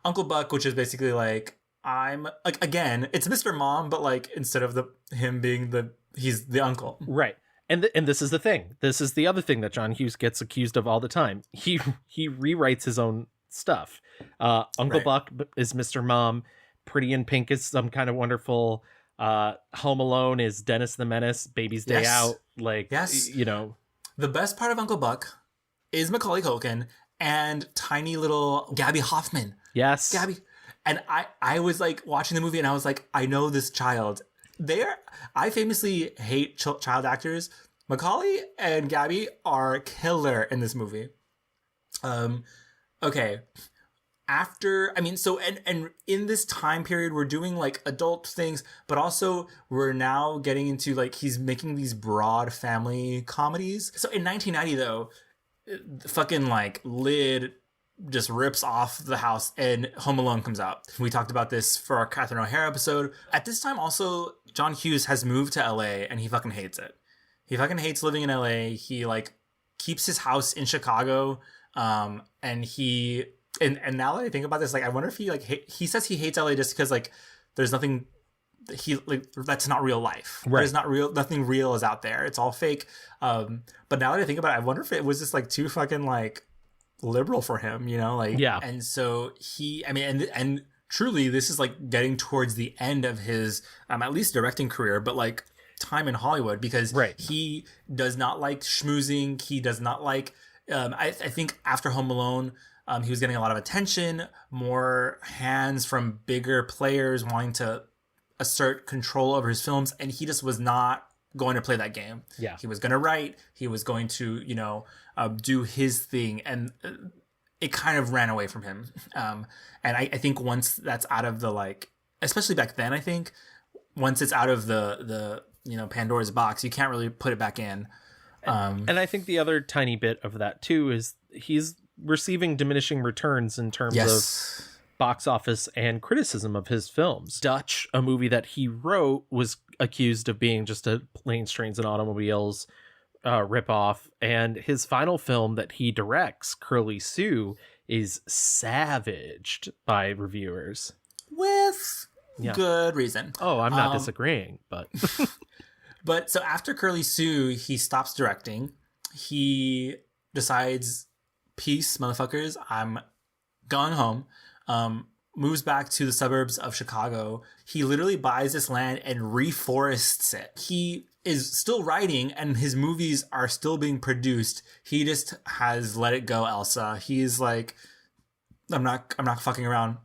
S1: Uncle Buck, which is basically like I'm like again, it's Mr. Mom, but like instead of him being he's the uncle,
S2: right? And this is the thing. This is the other thing that John Hughes gets accused of all the time. He rewrites his own stuff. Uncle Buck is Mr. Mom. Pretty in Pink is Some Kind of Wonderful. Home Alone is Dennis the Menace. Baby's Day Out. Like
S1: the best part of Uncle Buck is Macaulay Culkin and tiny little Gabby Hoffman.
S2: Yes,
S1: Gabby. And I was like watching the movie and I was like, I know this child. I famously hate child actors. Macaulay and Gabby are killer in this movie. Okay. And in this time period, we're doing like adult things, but also we're now getting into like, he's making these broad family comedies. So in 1990 though, fucking like Lid just rips off the house and Home Alone comes out. We talked about this for our Catherine O'Hara episode. At this time also, John Hughes has moved to LA and he fucking hates it. He fucking hates living in LA. He like keeps his house in Chicago. And now that I think about this, like I wonder if he says he hates LA just because like there's nothing that's not real life.
S2: Right.
S1: There's nothing real is out there. It's all fake. But now that I think about it, I wonder if it was just like too fucking like liberal for him,
S2: yeah.
S1: And so and truly this is like getting towards the end of his at least directing career, but like time in Hollywood, because he does not like schmoozing. He does not like I think after Home Alone he was getting a lot of attention, more hands from bigger players wanting to assert control over his films, and he just was not going to play that game.
S2: Yeah.
S1: He was going to write, he was going to do his thing, and it kind of ran away from him. And I think once that's out of the like, especially back then, I think once it's out of the Pandora's box, you can't really put it back in.
S2: And I think the other tiny bit of that too is he's receiving diminishing returns in terms of box office and criticism of his films. Dutch, a movie that he wrote, was accused of being just a Planes, Trains, and Automobiles ripoff, and his final film that he directs, Curly Sue, is savaged by reviewers
S1: with good reason.
S2: Oh, I'm not disagreeing, but
S1: but so after Curly Sue, he stops directing. He decides, peace, motherfuckers, I'm going home. Moves back to the suburbs of Chicago. He literally buys this land and reforests it. He is still writing and his movies are still being produced. He just has let it go, Elsa. He's like, I'm not fucking around.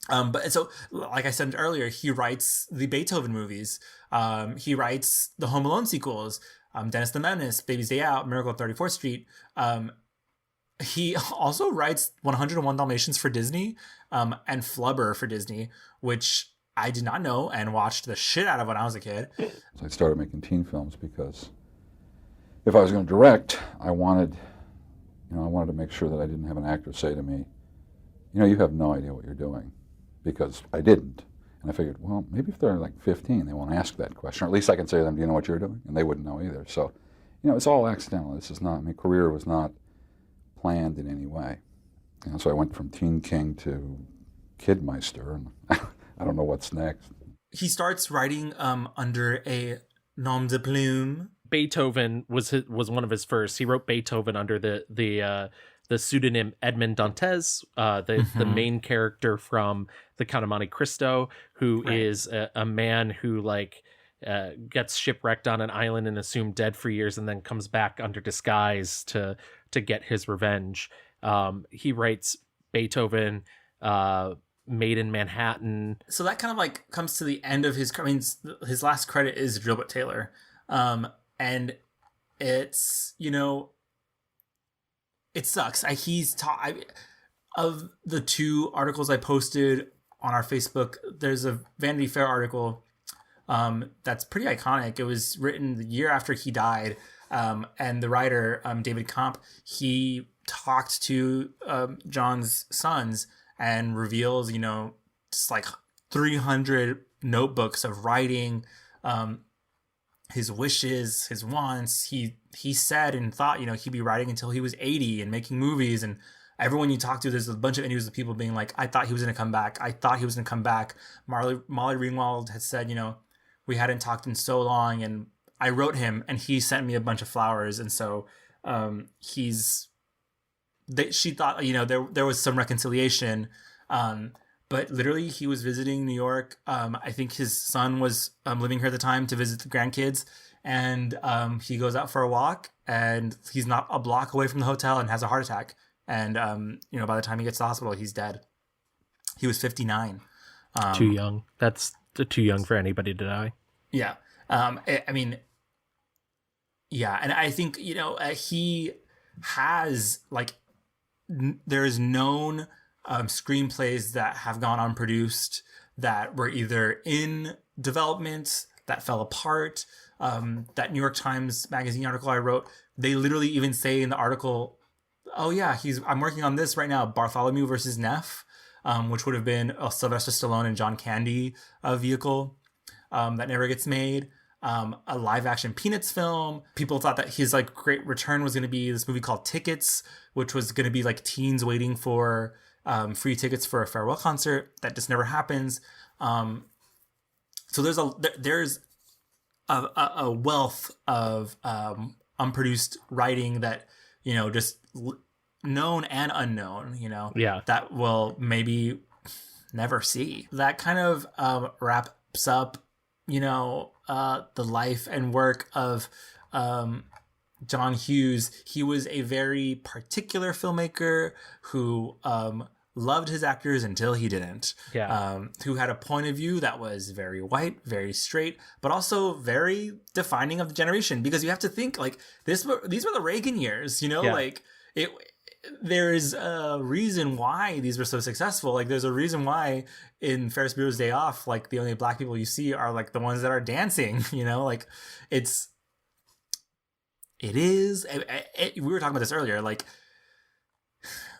S1: But so, like I said earlier, he writes the Beethoven movies. He writes the Home Alone sequels. Dennis the Menace, Baby's Day Out, Miracle on 34th Street. He also writes 101 Dalmatians for Disney, and Flubber for Disney, which I did not know and watched the shit out of when I was a kid.
S3: So I started making teen films because if I was going to direct, I wanted to make sure that I didn't have an actor say to me, you have no idea what you're doing, because I didn't. And I figured, well, maybe if they're like 15, they won't ask that question, or at least I can say to them, do you know what you're doing? And they wouldn't know either. So, it's all accidental. This is not, my career was not planned in any way. And so I went from Teen King to Kidmeister, and I don't know what's next.
S1: He starts writing under a nom de plume.
S2: Beethoven was one of his first. He wrote Beethoven under the pseudonym Edmond Dantes, the main character from The Count of Monte Cristo, who is a man who gets shipwrecked on an island and assumed dead for years, and then comes back under disguise to get his revenge. He writes Beethoven, Made in Manhattan.
S1: So that kind of like comes to the end of his. I mean, his last credit is Drillbit Taylor, and it's, you know, it sucks. Of the two articles I posted on our Facebook, there's a Vanity Fair article that's pretty iconic. It was written the year after he died, and the writer, David Comp, he talked to John's sons and reveals, you know, just like 300 notebooks of writing, his wishes, his wants. He said and thought, you know, he'd be writing until he was 80 and making movies. And everyone you talk to, there's a bunch of interviews of people being like, I thought he was going to come back. I thought he was going to come back. Molly Ringwald had said, you know, we hadn't talked in so long, and I wrote him and he sent me a bunch of flowers. And so she thought, you know, there was some reconciliation, but literally he was visiting New York. I think his son was living here at the time to visit the grandkids, and he goes out for a walk, and he's not a block away from the hotel and has a heart attack. And you know, by the time he gets to the hospital, he's dead. He was 59.
S2: Too young. That's too young for anybody to die.
S1: Yeah. I mean, yeah, and I think, you know, he has like. There's known screenplays that have gone unproduced, that were either in development, that fell apart. That New York Times Magazine article I wrote, they literally even say in the article, oh yeah, I'm working on this right now, Bartholomew versus Neff, which would have been a Sylvester Stallone and John Candy vehicle that never gets made. A live action Peanuts film. People thought that his like great return was going to be this movie called Tickets, which was going to be like teens waiting for free tickets for a farewell concert. That just never happens. So there's a wealth of unproduced writing that, you know, just known and unknown, you know, that we'll maybe never see. That kind of wraps up, you know, the life and work of John Hughes. He was a very particular filmmaker who loved his actors until he didn't. Who had a point of view that was very white, very straight, but also very defining of the generation. Because you have to think, like, these were the Reagan years, you know, like there's a reason why these were so successful. Like, there's a reason why in Ferris Bueller's Day Off, like, the only black people you see are like the ones that are dancing, you know, like it is. We were talking about this earlier. Like,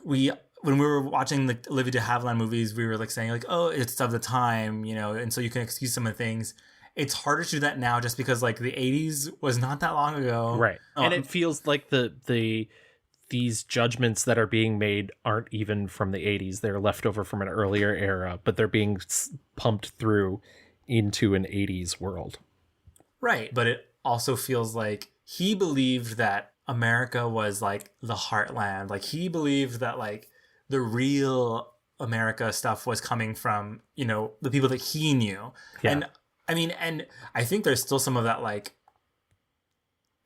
S1: when we were watching the Olivia de Havilland movies, we were like saying like, oh, it's of the time, you know, and so you can excuse some of the things. It's harder to do that now just because like the 80s was not that long ago.
S2: Right. And it feels like these judgments that are being made aren't even from the 80s. They're left over from an earlier era, but they're being pumped through into an 80s world.
S1: Right. But it also feels like he believed that America was like the heartland. Like, he believed that like the real America stuff was coming from, you know, the people that he knew. And I mean, and I think there's still some of that like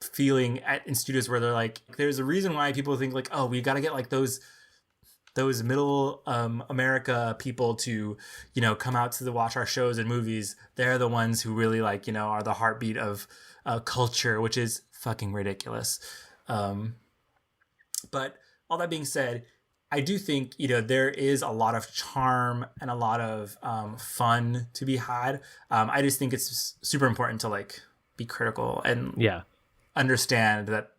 S1: feeling in studios where they're like, there's a reason why people think like, oh, we got to get like those middle America people to, you know, come out to watch our shows and movies. They're the ones who really like, you know, are the heartbeat of culture, which is fucking ridiculous. But all that being said, I do think, you know, there is a lot of charm and a lot of fun to be had. I just think it's super important to like be critical and understand that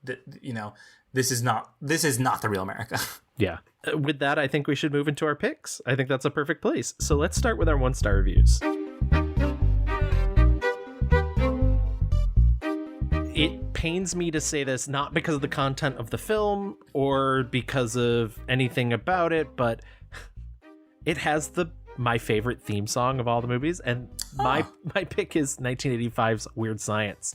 S1: you know, this is not the real America.
S2: Yeah. With that, I think we should move into our picks. I think that's a perfect place. So let's start with our 1-star reviews. It pains me to say this, not because of the content of the film or because of anything about it, but it has my favorite theme song of all the movies, and my pick is 1985's Weird Science.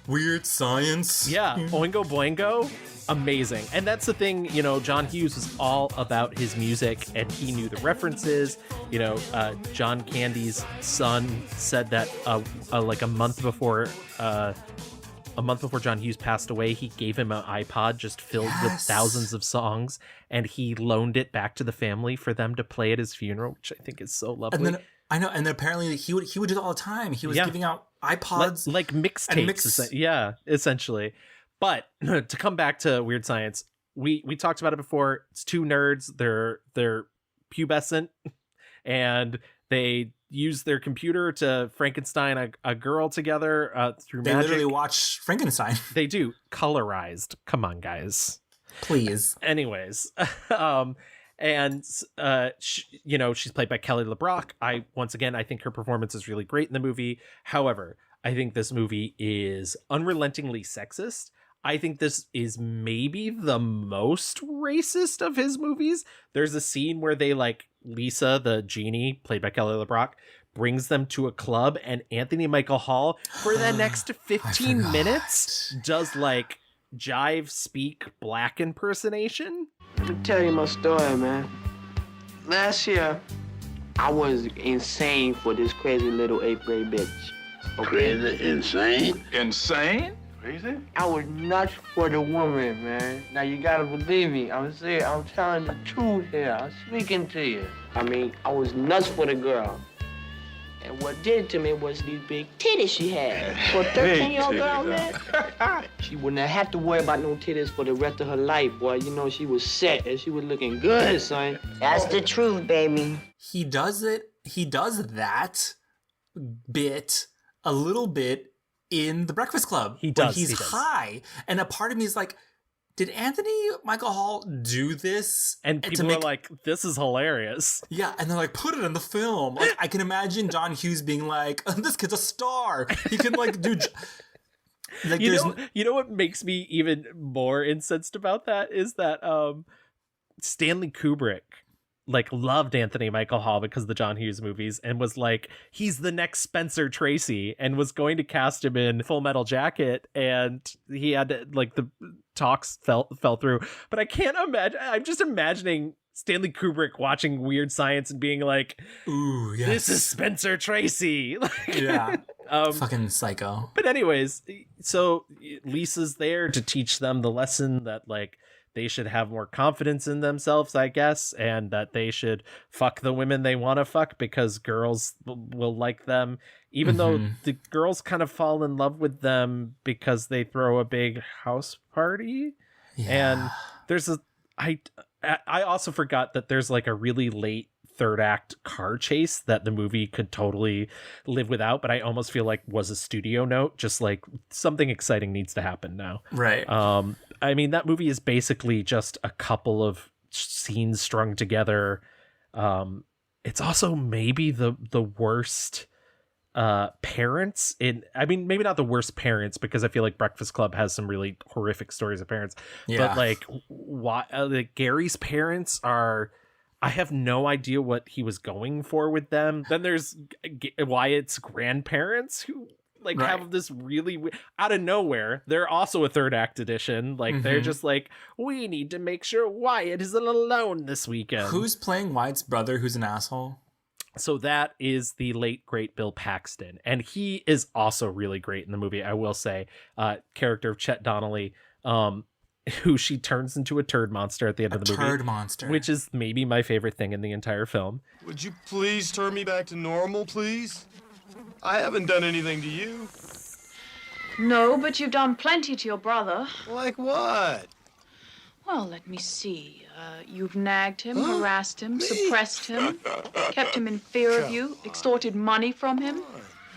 S1: Weird Science.
S2: Yeah, Oingo Boingo, amazing. And that's the thing, you know, John Hughes was all about his music, and he knew the references. You know, John Candy's son said that like a month before John Hughes passed away, he gave him an iPod just filled with thousands of songs, and he loaned it back to the family for them to play at his funeral, which I think is so lovely.
S1: And then I know, and then apparently he would do it all the time. He was giving out iPods,
S2: like mixtapes, yeah, essentially. But to come back to Weird Science, we talked about it before. It's two nerds. They're pubescent, and they use their computer to Frankenstein a girl together through magic.
S1: They literally watch Frankenstein.
S2: They do. Colorized. Come on, guys.
S1: Please.
S2: Anyways, you know, she's played by Kelly LeBrock. I think her performance is really great in the movie. However, I think this movie is unrelentingly sexist. I think this is maybe the most racist of his movies. There's a scene where they, like, Lisa, the genie, played by Kelly LeBrock, brings them to a club, and Anthony Michael Hall, for the next 15 minutes, does, like, jive speak black impersonation.
S10: Let me tell you my story, man. Last year, I was insane for this crazy little 8th grade bitch. Okay?
S11: Crazy? Insane?
S6: Insane? Crazy?
S10: I was nuts for the woman, man. Now you gotta believe me. I'm serious. I'm telling the truth here. I'm speaking to you. I mean, I was nuts for the girl. And what did it to me was these big titties she had. For a 13-year-old girl, man, she wouldn't have had to worry about no titties for the rest of her life, boy. You know, she was set and she was looking good, son.
S4: That's the truth, baby.
S1: He does that bit a little bit in The Breakfast Club.
S2: He does.
S1: When he's high. And a part of me is like, did Anthony Michael Hall do this?
S2: And people are like, this is hilarious.
S1: Yeah, and they're like, put it in the film. Like, I can imagine John Hughes being like, this kid's a star. He can, like, do... Like,
S2: you know what makes me even more incensed about that is that Stanley Kubrick, like, loved Anthony Michael Hall because of the John Hughes movies, and was like, he's the next Spencer Tracy, and was going to cast him in Full Metal Jacket, and he had to, like, the talks fell through. But I can't imagine, I'm just imagining Stanley Kubrick watching Weird Science and being like,
S1: ooh, yes,
S2: this is Spencer Tracy. Like,
S1: yeah. Fucking psycho.
S2: But anyways, so Lisa's there to teach them the lesson that, like, they should have more confidence in themselves, I guess, and that they should fuck the women they want to fuck because girls will like them, even though the girls kind of fall in love with them because they throw a big house party. Yeah. And there's I also forgot that there's, like, a really late third act car chase that the movie could totally live without, but I almost feel like was a studio note, just like something exciting needs to happen now.
S1: Right.
S2: I mean, that movie is basically just a couple of scenes strung together. It's also maybe the worst parents in, I mean, maybe not the worst parents, because I feel like Breakfast Club has some really horrific stories of parents, but like Gary's parents are, I have no idea what he was going for with them. Then there's Wyatt's grandparents who, like, have this really out of nowhere. They're also a third act edition. Like, they're just like, we need to make sure Wyatt isn't alone this weekend.
S1: Who's playing Wyatt's brother who's an asshole?
S2: So that is the late, great Bill Paxton. And he is also really great in the movie, I will say. Character of Chet Donnelly, who she turns into a turd monster at the end of the movie.
S1: Turd monster.
S2: Which is maybe my favorite thing in the entire film.
S12: Would you please turn me back to normal, please? I haven't done anything to you.
S13: No, but you've done plenty to your brother.
S12: Like what?
S13: Well, let me see. You've nagged him, harassed him, suppressed him, kept him in fear of you, extorted money from him.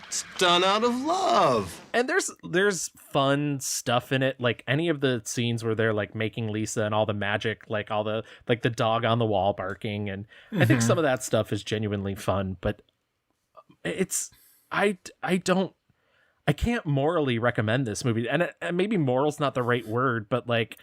S12: It's done out of love.
S2: And there's fun stuff in it, like any of the scenes where they're, like, making Lisa and all the magic, like all the, like, the dog on the wall barking, and I think some of that stuff is genuinely fun, but it's I I can't morally recommend this movie, and maybe moral's not the right word, but like,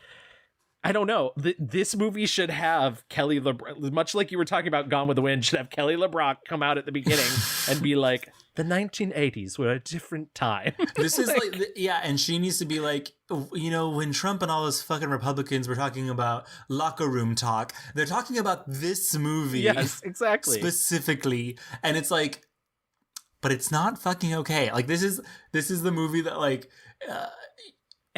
S2: I don't know. This movie should have Kelly LeBrock, much like you were talking about Gone with the Wind, should have Kelly LeBrock come out at the beginning and be like, the 1980s were a different time.
S1: This is like, yeah, and she needs to be like, you know, when Trump and all those fucking Republicans were talking about locker room talk, they're talking about this movie.
S2: Yes, exactly.
S1: Specifically. And it's like, but it's not fucking okay. Like, this is the movie that, like,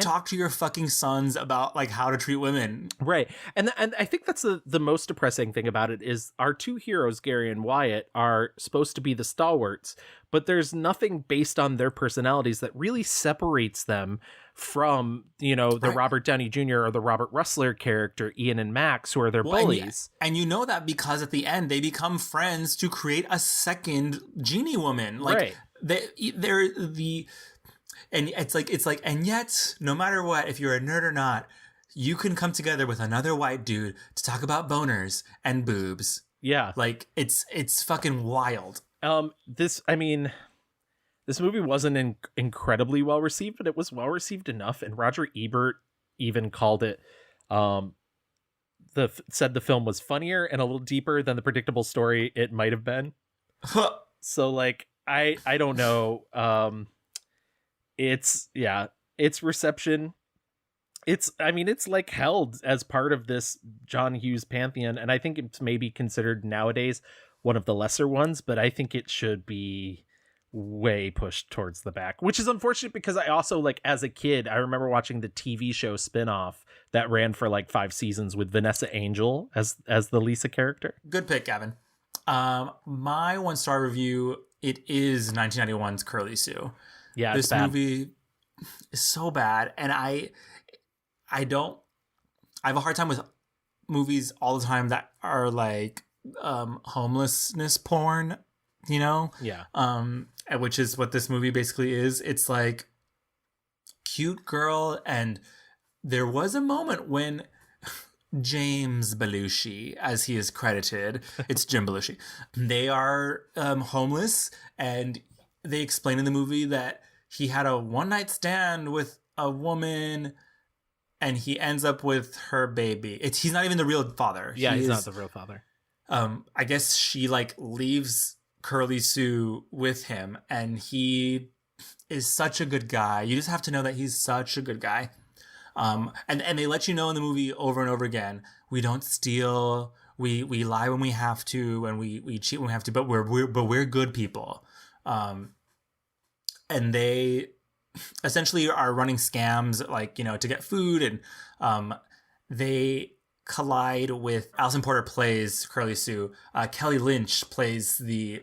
S1: talk to your fucking sons about like how to treat women,
S2: right? And I think that's the most depressing thing about it is our two heroes, Gary and Wyatt, are supposed to be the stalwarts, but there's nothing based on their personalities that really separates them from, you know, the Robert Downey Jr. or the Robert Russler character, Ian and Max, who are their bullies.
S1: And you know that because at the end they become friends to create a second genie woman. Like, they're the. And it's like, and yet, no matter what, if you're a nerd or not, you can come together with another white dude to talk about boners and boobs.
S2: Yeah.
S1: Like, it's fucking wild.
S2: This movie wasn't incredibly well received, but it was well received enough. And Roger Ebert even called it, said the film was funnier and a little deeper than the predictable story it might have been. So like, I don't know. It's reception. It's like held as part of this John Hughes pantheon. And I think it's maybe considered nowadays one of the lesser ones, but I think it should be way pushed towards the back, which is unfortunate because I also, like, as a kid, I remember watching the TV show spinoff that ran for like 5 seasons with Vanessa Angel as the Lisa character.
S1: Good pick, Gavin. My 1-star review, it is 1991's Curly Sue.
S2: Yeah,
S1: this movie is so bad, and I have a hard time with movies all the time that are like homelessness porn, you know?
S2: Yeah.
S1: Which is what this movie basically is. It's like cute girl, and there was a moment when James Belushi, as he is credited, it's Jim Belushi, they are homeless, and they explain in the movie that he had a one-night stand with a woman and he ends up with her baby. He's not even the real father.
S2: Yeah, he's not the real father.
S1: I guess she like leaves Curly Sue with him, and he is such a good guy. You just have to know that he's such a good guy. And they let you know in the movie over and over again, we don't steal, we lie when we have to, and we cheat when we have to, but we're good people. And they essentially are running scams, like, you know, to get food, and they collide with Alison Porter plays Curly Sue. Kelly Lynch plays the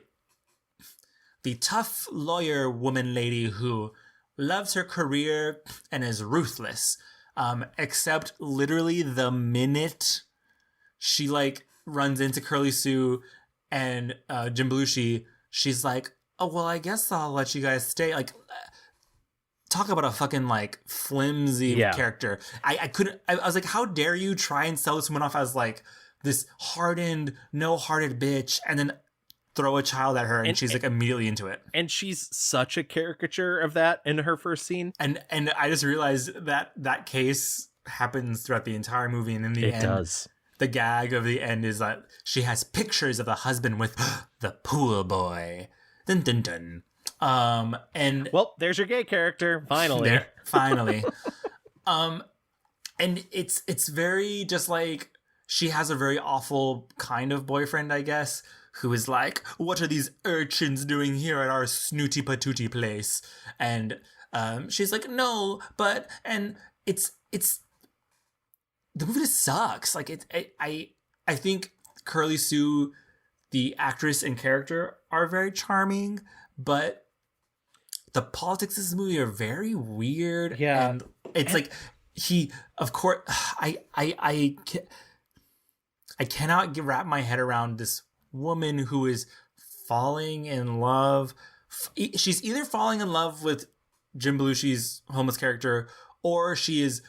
S1: tough lawyer woman lady who loves her career and is ruthless. Except literally the minute she like runs into Curly Sue and Jim Belushi, she's like, oh, well, I guess I'll let you guys stay. Like, talk about a fucking like flimsy character. I was like, how dare you try and sell this woman off as like this hardened, no-hearted bitch, and then throw a child at her, and she's like immediately into it.
S2: And she's such a caricature of that in her first scene.
S1: And I just realized that case happens throughout the entire movie, and in the end,
S2: does.
S1: The gag of the end is that she has pictures of the husband with the pool boy. Dun dun dun. And
S2: well, there's your gay character. Finally.
S1: Finally. And it's very just like, she has a very awful kind of boyfriend, I guess, who is like, what are these urchins doing here at our snooty patooty place? And she's like, no, but, and it's the movie just sucks. Like, I think Curly Sue, the actress and character, are very charming, but the politics of this movie are very weird.
S2: Yeah.
S1: And it's like, of course, I cannot wrap my head around this woman who is falling in love. She's either falling in love with Jim Belushi's homeless character, or she is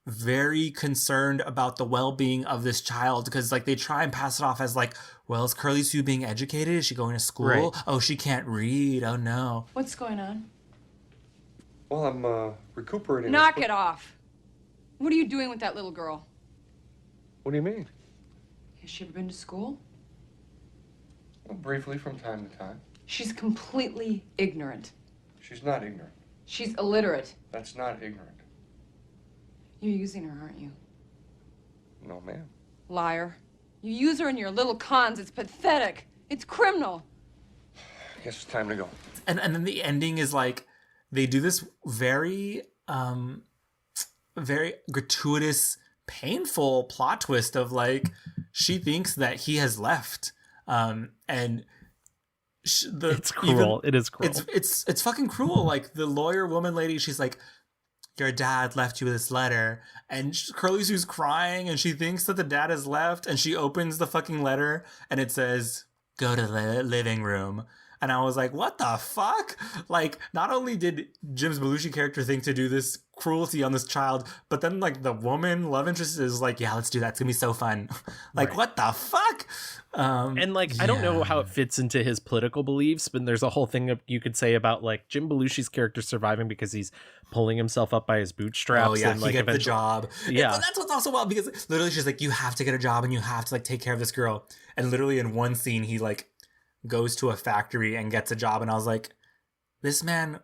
S1: very concerned about the well-being of this child, because like they try and pass it off as like, well, is Curly Sue being educated? Is she going to school?
S2: Right.
S1: Oh, she can't read. Oh no.
S13: What's going on?
S11: Well, I'm recuperating.
S13: Knock it off. What are you doing with that little girl?
S11: What do you mean?
S13: Has she ever been to school?
S11: Well, briefly from time to time.
S13: She's completely ignorant.
S11: She's not ignorant.
S13: She's illiterate.
S11: That's not ignorant.
S13: You're using her, aren't you?
S11: No, ma'am.
S13: Liar. You use her in your little cons. It's pathetic. It's criminal.
S11: I guess it's time to go.
S1: And then the ending is like, they do this very very gratuitous, painful plot twist of like, she thinks that he has left, and
S2: it's cruel. It is cruel.
S1: It's fucking cruel. Like the lawyer woman lady, she's like, your dad left you with this letter, and Curly Sue's crying, and she thinks that the dad has left, and she opens the fucking letter, and it says, go to the living room. And I was like, what the fuck? Like, not only did Jim's Belushi character think to do this cruelty on this child, but then, like, the woman love interest is like, yeah, let's do that. It's gonna be so fun. Like, right. What the fuck?
S2: And, like, I don't know how it fits into his political beliefs, but there's a whole thing you could say about, like, Jim Belushi's character surviving because he's pulling himself up by his bootstraps.
S1: Oh, yeah,
S2: and, like,
S1: he gets the job.
S2: Yeah.
S1: And that's what's also wild, because literally she's like, you have to get a job and you have to, like, take care of this girl. And literally in one scene, he, like, goes to a factory and gets a job, and I was like, this man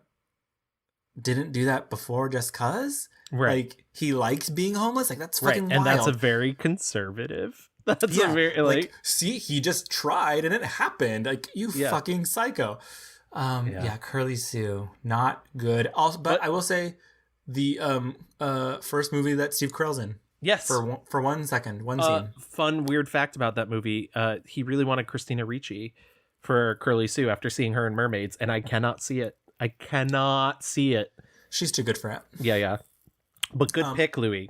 S1: didn't do that before just cuz?
S2: Right.
S1: Like, he likes being homeless? Like, that's fucking
S2: and
S1: wild.
S2: that's a very conservative. That's
S1: yeah,
S2: a very, like,
S1: see, he just tried and it happened. Like, you fucking psycho. Yeah, Curly Sue, not good. Also, but I will say, the first movie that Steve Carell's in.
S2: Yes.
S1: For 1 second, one scene.
S2: Fun, weird fact about that movie. He really wanted Christina Ricci for Curly Sue after seeing her in Mermaids, and I cannot see it. I cannot see it.
S1: She's too good for it.
S2: Yeah. But good pick, Louis.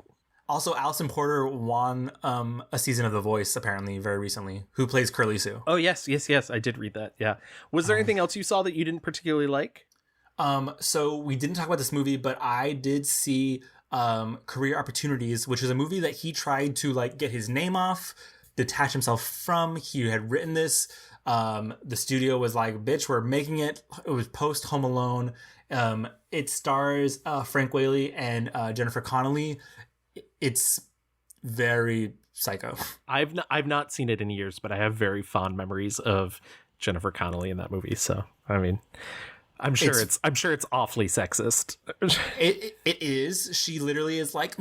S1: Also, Alison Porter won a season of The Voice, apparently, very recently, who plays Curly Sue.
S2: Oh, yes. I did read that, yeah. Was there anything else you saw that you didn't particularly like?
S1: So we didn't talk about this movie, but I did see Career Opportunities, which is a movie that he tried to, like, get his name off, detach himself from. He had written this. The studio was like, bitch, we're making it. It was post Home Alone. It stars Frank Whaley and Jennifer Connelly. It's very psycho.
S2: I've not seen it in years, but I have very fond memories of Jennifer Connelly in that movie. So I mean, I'm sure it's awfully sexist.
S1: It is. She literally is like,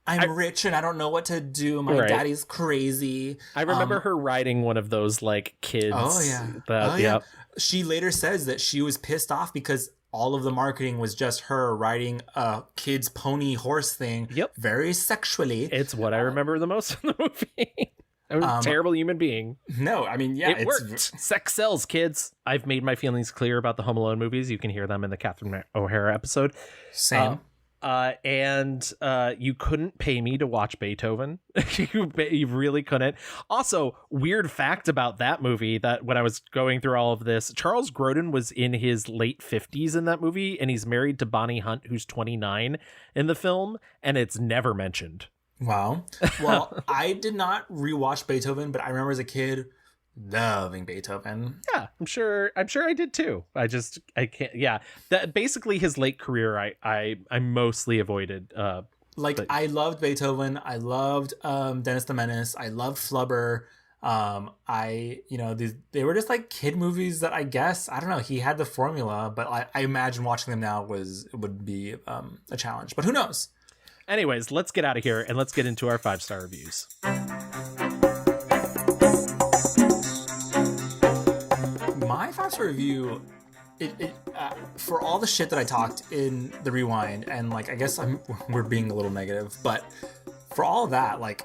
S1: I'm rich and I don't know what to do. My daddy's crazy.
S2: I remember her writing one of those, like, kids.
S1: Oh, yeah.
S2: Yeah.
S1: She later says that she was pissed off because all of the marketing was just her writing a kid's pony horse thing.
S2: Yep.
S1: Very sexually.
S2: It's what I remember the most in the movie. I was a terrible human being.
S1: No, I mean, yeah.
S2: It worked. Sex sells, kids. I've made my feelings clear about the Home Alone movies. You can hear them in the Catherine O'Hara episode.
S1: Same.
S2: And you couldn't pay me to watch Beethoven. You really couldn't. Also, weird fact about that movie, that when I was going through all of this, Charles Grodin was in his late 50s in that movie, and he's married to Bonnie Hunt, who's 29 in the film, and it's never mentioned.
S1: Wow. Well, I did not rewatch Beethoven, but I remember as a kid loving Beethoven.
S2: Yeah, I'm sure I did too. I can't. Yeah, that basically his late career. I mostly avoided.
S1: I loved Beethoven. I loved Dennis the Menace. I loved Flubber. They were just like kid movies that I guess, I don't know, he had the formula, but I imagine watching them now would be a challenge. But who knows?
S2: Anyways, let's get out of here and let's get into our 5-star reviews.
S1: My 5-star review, for all the shit that I talked in the rewind, and like I guess we're being a little negative, but for all of that, like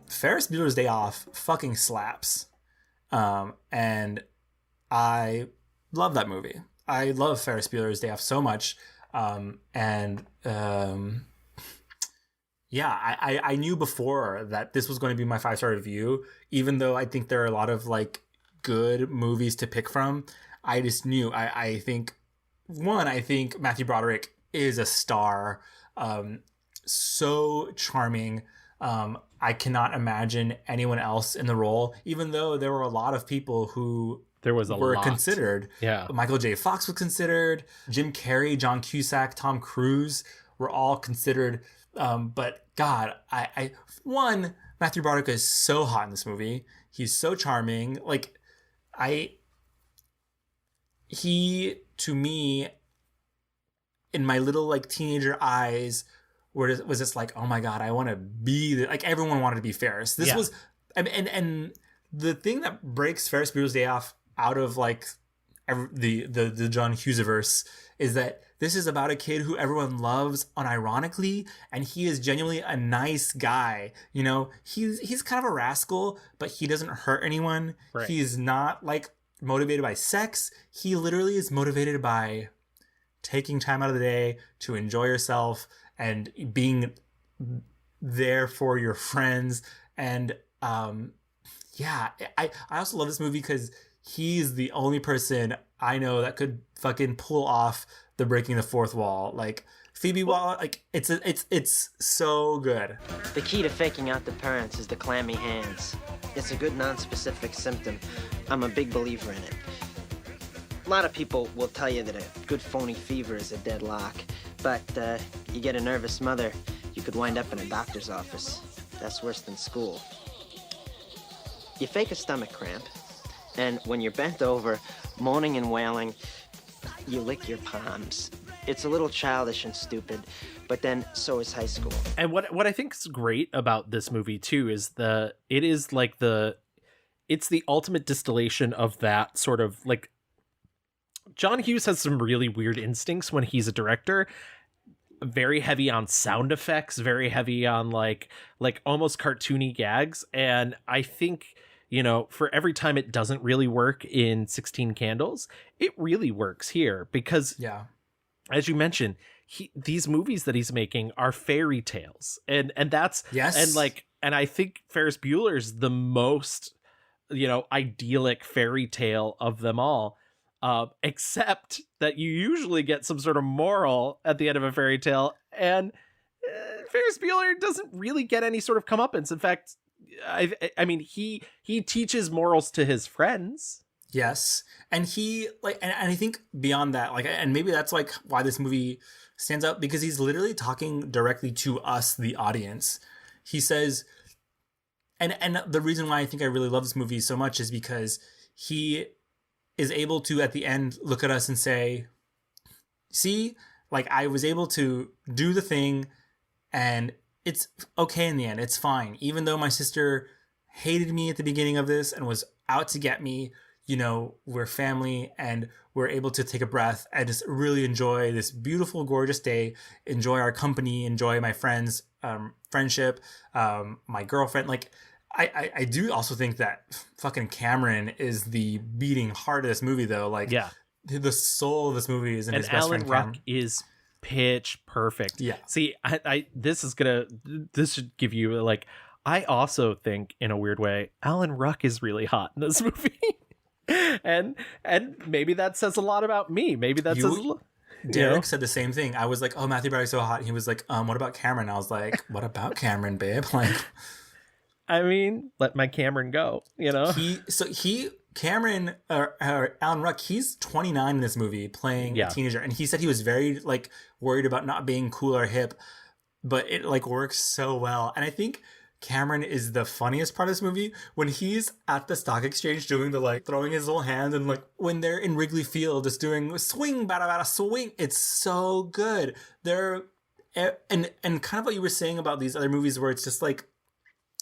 S1: Ferris Bueller's Day Off fucking slaps, and I love that movie. I love Ferris Bueller's Day Off so much, yeah, I knew before that this was going to be my 5-star review, even though I think there are a lot of like good movies to pick from. I just knew. I think Matthew Broderick is a star. so charming. I cannot imagine anyone else in the role, even though there were a lot of people who were considered.
S2: Yeah.
S1: Michael J. Fox was considered, Jim Carrey, John Cusack, Tom Cruise were all considered. But God, Matthew Broderick is so hot in this movie. He's so charming. Like, he, to me, in my little like teenager eyes, was just like, oh my God, I want to be like everyone wanted to be Ferris. This was, and the thing that breaks Ferris Bueller's Day Off out of like the John Hughes-verse is that this is about a kid who everyone loves unironically, and he is genuinely a nice guy. You know, he's kind of a rascal, but he doesn't hurt anyone.
S2: Right.
S1: He's not like motivated by sex. He literally is motivated by taking time out of the day to enjoy yourself and being there for your friends. And I also love this movie because he's the only person I know that could fucking pull off the breaking the fourth wall. Like Phoebe Waller, like it's so good.
S14: The key to faking out the parents is the clammy hands. It's a good non-specific symptom. I'm a big believer in it. A lot of people will tell you that a good phony fever is a deadlock, but you get a nervous mother, you could wind up in a doctor's office. That's worse than school. You fake a stomach cramp, and when you're bent over, moaning and wailing, you lick your palms. It's a little childish and stupid, but then so is high school.
S2: And what I think is great about this movie too is it's the ultimate distillation of that sort of like. John Hughes has some really weird instincts when he's a director. Very heavy on sound effects, very heavy on like almost cartoony gags. And I think, you know, for every time it doesn't really work in 16 Candles, it really works here because, as you mentioned, these movies that he's making are fairy tales, and that's and I think Ferris Bueller's the most, you know, idyllic fairy tale of them all. Except that you usually get some sort of moral at the end of a fairy tale, and Ferris Bueller doesn't really get any sort of comeuppance. In fact, I mean, he teaches morals to his friends.
S1: Yes, and he like, and I think beyond that, like, and maybe that's like why this movie stands out, because he's literally talking directly to us, the audience. He says, and the reason why I think I really love this movie so much is because he is able to, at the end, look at us and say, see, like, I was able to do the thing and it's okay in the end. It's fine. Even though my sister hated me at the beginning of this and was out to get me, you know, we're family and we're able to take a breath and just really enjoy this beautiful, gorgeous day, enjoy our company, enjoy my friends' friendship, my girlfriend. Like, I do also think that fucking Cameron is the beating heart of this movie, though. Like, the soul of this movie is in his best friend
S2: Alan Ruck
S1: Cameron.
S2: is pitch perfect.
S1: Yeah.
S2: See, this should give you like. I also think, in a weird way, Alan Ruck is really hot in this movie, and maybe that says a lot about me. Maybe that says.
S1: Derek said the same thing. I was like, "Oh, Matthew Broderick's so hot." He was like, "What about Cameron?" I was like, "What about Cameron, babe?" Like.
S2: I mean, let my Cameron go, you know?
S1: Alan Ruck, he's 29 in this movie playing a teenager. And he said he was very like worried about not being cool or hip, but it like works so well. And I think Cameron is the funniest part of this movie when he's at the stock exchange doing the like throwing his little hands, and like when they're in Wrigley Field just doing swing, bada bada swing. It's so good. And kind of what you were saying about these other movies where it's just like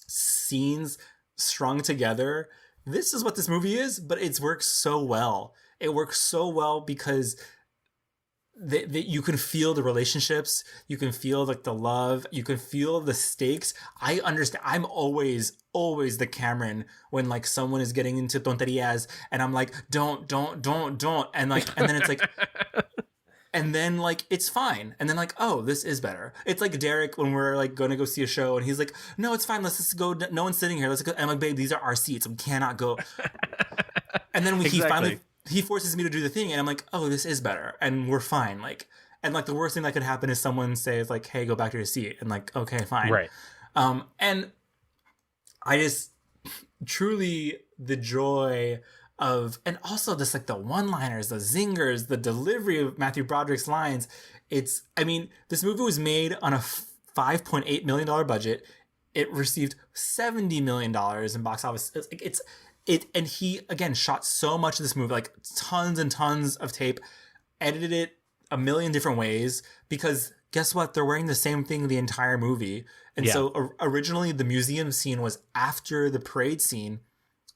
S1: scenes strung together. This is what this movie is, but it works so well. It works so well because you can feel the relationships, you can feel like the love, you can feel the stakes. I understand. I'm always the Cameron when like someone is getting into tonterias and I'm like, don't, and like, and then it's like. And then, like, it's fine. And then, like, oh, this is better. It's like Derek when we're, like, going to go see a show. And he's like, no, it's fine. Let's just go. No one's sitting here. Let's go. I'm like, babe, these are our seats. We cannot go. And then he forces me to do the thing. And I'm like, oh, this is better. And we're fine. Like, And like the worst thing that could happen is someone says like, hey, go back to your seat. And like, okay, fine.
S2: Right.
S1: And I just truly the joy of, and also just like the one-liners, the zingers, the delivery of Matthew Broderick's lines. This movie was made on a $5.8 million budget. It received $70 million in box office. And he, again, shot so much of this movie, like tons and tons of tape, edited it a million different ways, because guess what? They're wearing the same thing the entire movie. And so originally the museum scene was after the parade scene,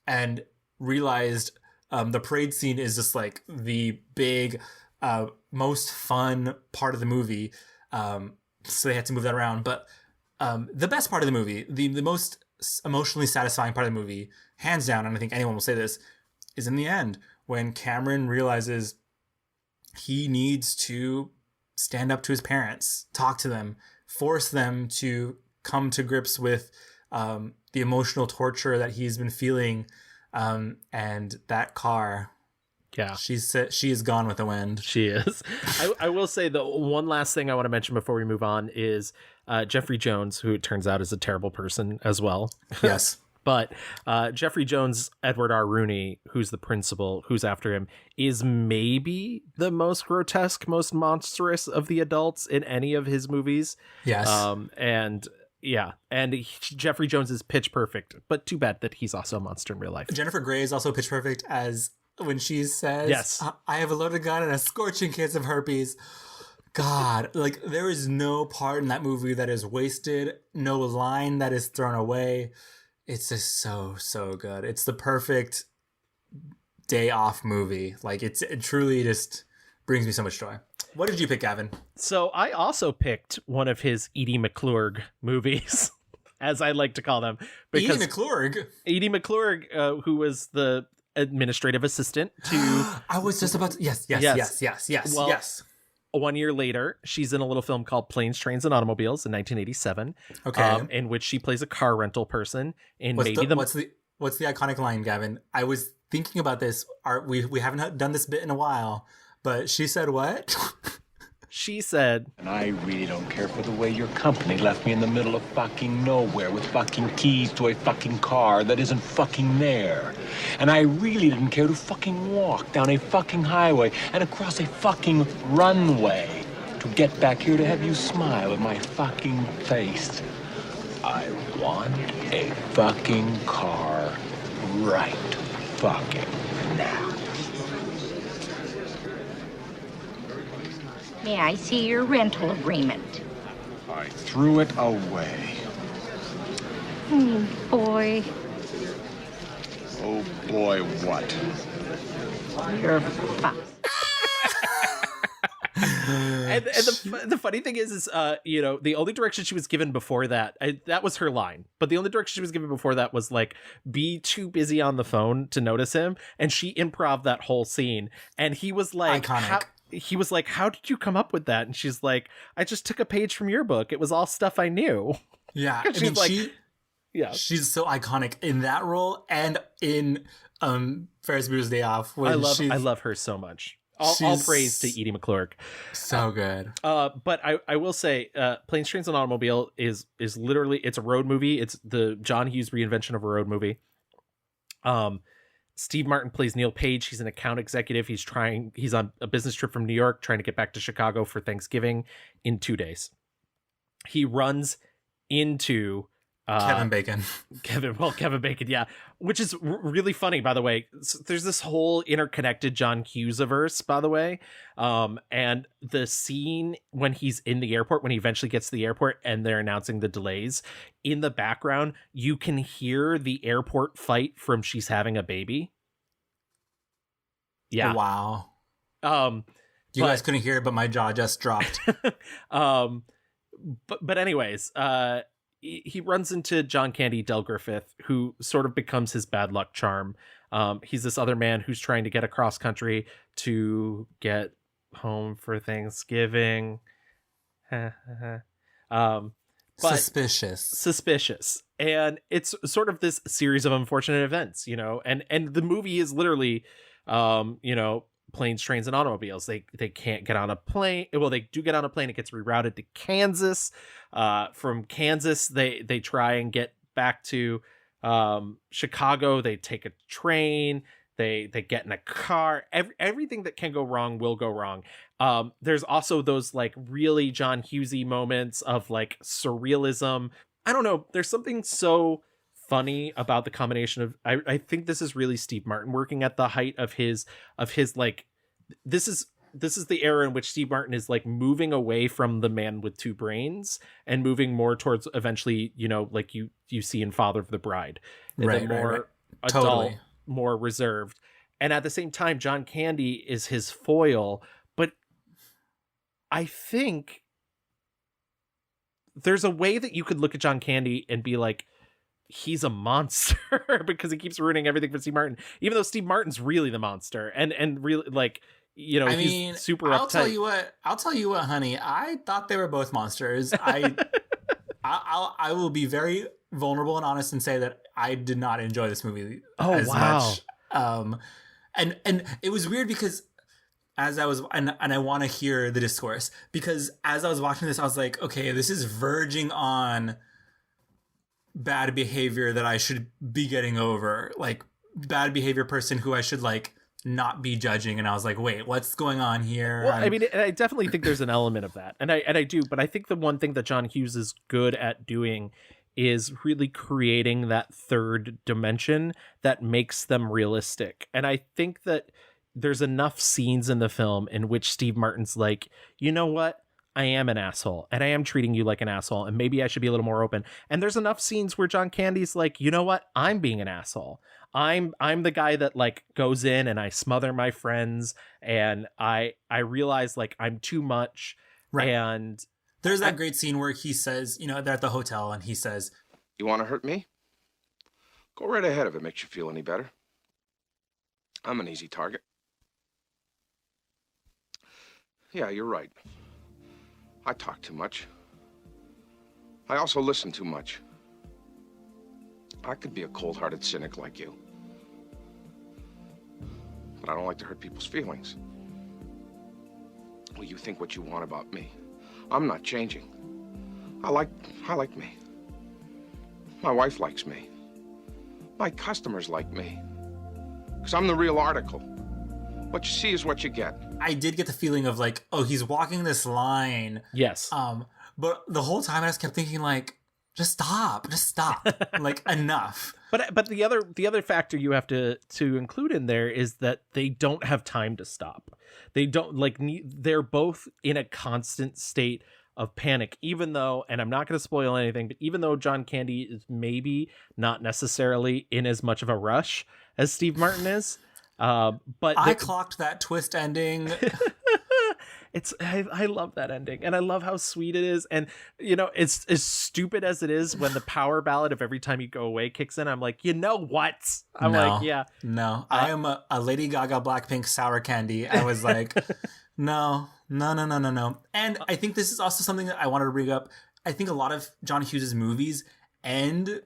S1: and realized the parade scene is just like the big, most fun part of the movie. So they had to move that around. But the best part of the movie, the most emotionally satisfying part of the movie, hands down, and I think anyone will say this, is in the end when Cameron realizes he needs to stand up to his parents, talk to them, force them to come to grips with the emotional torture that he's been feeling. And that car, she is gone with the wind.
S2: She is. I will say the one last thing I want to mention before we move on is Jeffrey Jones, who it turns out is a terrible person as well.
S1: Yes.
S2: But Jeffrey Jones, Edward R. Rooney, who's the principal, who's after him, is maybe the most grotesque, most monstrous of the adults in any of his movies.
S1: Yes.
S2: Jeffrey Jones is pitch perfect, but too bad that he's also a monster in real life.
S1: Jennifer Grey is also pitch perfect as when she says,
S2: yes,
S1: I have a loaded gun and a scorching case of herpes. God, like there is no part in that movie that is wasted, no line that is thrown away. It's just so good. It's the perfect day off movie. Like it truly just brings me so much joy. What did you pick, Gavin?
S2: So I also picked one of his Edie McClurg movies, as I like to call them.
S1: Edie McClurg?
S2: Edie McClurg, who was the administrative assistant to...
S1: I was just about to... Yes.
S2: 1 year later, she's in a little film called Planes, Trains, and Automobiles in 1987.
S1: Okay.
S2: In which she plays a car rental person. And
S1: what's the iconic line, Gavin? I was thinking about this. We haven't done this bit in a while, but she said what?
S2: She said,
S15: and I really don't care for the way your company left me in the middle of fucking nowhere with fucking keys to a fucking car that isn't fucking there. And I really didn't care to fucking walk down a fucking highway and across a fucking runway to get back here to have you smile in my fucking face. I want a fucking car right fucking now.
S16: May I see your rental agreement?
S15: I threw it away.
S16: Oh, boy.
S15: Oh, boy, what?
S16: You're fucked.
S2: And the funny thing is the only direction she was given before that, that was her line. But the only direction she was given before that was like, be too busy on the phone to notice him. And she improv that whole scene. And he was like,
S1: iconic.
S2: He was like, how did you come up with that? And she's like, I just took a page from your book. It was all stuff I knew.
S1: Yeah. She's so iconic in that role and in Ferris Bueller's Day Off.
S2: I love her so much. All praise to Edie McClurg.
S1: So good.
S2: But I will say, Planes, Trains, and Automobile is literally, it's a road movie. It's the John Hughes reinvention of a road movie. Steve Martin plays Neil Page. He's an account executive. He's on a business trip from New York, trying to get back to Chicago for Thanksgiving in 2 days. He runs into
S1: Kevin Bacon.
S2: Kevin Bacon, yeah. Which is really funny, by the way. So there's this whole interconnected John Hughes-averse, by the way. And the scene when he's in the airport, when he eventually gets to the airport and they're announcing the delays, in the background, you can hear the airport fight from She's Having a Baby. Yeah.
S1: Wow. You guys couldn't hear it, but my jaw just dropped.
S2: But anyways, he runs into John Candy Del Griffith, who sort of becomes his bad luck charm. He's this other man who's trying to get across country to get home for Thanksgiving. Suspicious. And it's sort of this series of unfortunate events, and the movie is literally, planes, trains, and automobiles. They can't get on a plane. Well, they do get on a plane. It gets rerouted to Kansas. From Kansas, they try and get back to Chicago. They take a train. They get in a car. Everything that can go wrong will go wrong. There's also those like really John Hughesy moments of like surrealism. I don't know. There's something so funny about the combination of I think this is really Steve Martin working at the height of his like this is the era in which Steve Martin is like moving away from the man with two brains and moving more towards eventually, you know, like you see in Father of the Bride,
S1: Right,
S2: the more
S1: right.
S2: adult,
S1: Totally.
S2: more reserved. And at the same time, John Candy is his foil, but I think there's a way that you could look at John Candy and be like, he's a monster because he keeps ruining everything for Steve Martin, even though Steve Martin's really the monster and really like, you know,
S1: I
S2: he's
S1: mean,
S2: super
S1: I'll
S2: uptight.
S1: tell you what, honey. I thought they were both monsters. I will be very vulnerable and honest and say that I did not enjoy this movie as much. And it was weird because as I was, and I want to hear the discourse, because as I was watching this, I was like, okay, this is verging on bad behavior that I should be getting over, like bad behavior person who I should like not be judging. And I was like, wait, what's going on here?
S2: Well, I mean, I definitely think there's an element of that, and I do, but I think the one thing that John Hughes is good at doing is really creating that third dimension that makes them realistic. And I think that there's enough scenes in the film in which Steve Martin's like, you know what? I am an asshole and I am treating you like an asshole and maybe I should be a little more open. And there's enough scenes where John Candy's like, you know what? I'm being an asshole. I'm the guy that like goes in and I smother my friends and I realize like I'm too much.
S1: Right.
S2: And
S1: there's that great scene where he says, you know, they're at the hotel and he says,
S17: you want to hurt me? Go right ahead if it makes you feel any better. I'm an easy target. Yeah, you're right. I talk too much. I also listen too much. I could be a cold-hearted cynic like you. But I don't like to hurt people's feelings. Well, you think what you want about me. I'm not changing. I like me. My wife likes me. My customers like me. Because I'm the real article. What you see is what you get.
S1: I did get the feeling of like, oh, he's walking this line.
S2: Yes.
S1: But the whole time I just kept thinking like, just stop, like enough.
S2: But the other factor you have to include in there is that they don't have time to stop. They don't like they're both in a constant state of panic, even though, and I'm not going to spoil anything, but even though John Candy is maybe not necessarily in as much of a rush as Steve Martin is. But
S1: I clocked that twist ending.
S2: I love that ending and I love how sweet it is. And you know, it's as stupid as it is when the power ballad of Every Time You Go Away kicks in. I'm like, you know what? I'm like, yeah.
S1: No, I am a Lady Gaga Blackpink sour candy. I was like, no. And I think this is also something that I wanted to bring up. I think a lot of John Hughes's movies end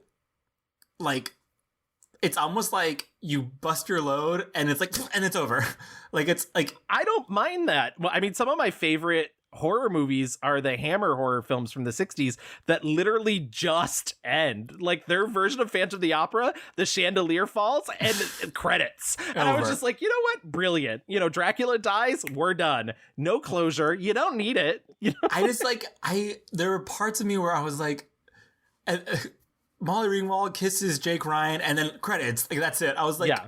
S1: like, it's almost like you bust your load and it's like, and it's over. Like, it's like,
S2: I don't mind that. Well, I mean, some of my favorite horror movies are the Hammer horror films from the 60s that literally just end. Like their version of Phantom of the Opera, the chandelier falls and credits. And I was just like, you know what? Brilliant. You know, Dracula dies, we're done. No closure. You don't need it. You know?
S1: I just like, there were parts of me where I was like, Molly Ringwald kisses Jake Ryan and then credits. Like that's it. I was like, yeah.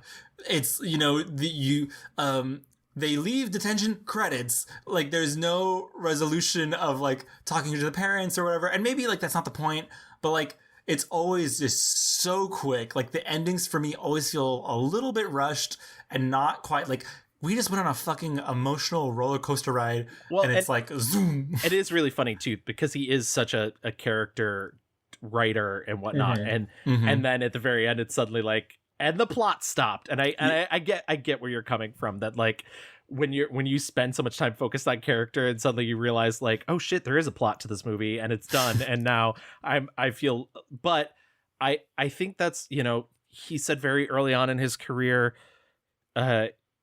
S1: It's, you know, they leave detention, credits. Like there's no resolution of like talking to the parents or whatever. And maybe like that's not the point, but like it's always just so quick. Like the endings for me always feel a little bit rushed and not quite like we just went on a fucking emotional roller coaster ride. Well, and it's like zoom.
S2: It is really funny too, because he is such a character writer and whatnot. Mm-hmm. And then at the very end, it's suddenly like, and the plot stopped. And I get where you're coming from, that like when you spend so much time focused on character and suddenly you realize like, oh shit, there is a plot to this movie and it's done. And now I feel, but I think that's, you know, he said very early on in his career,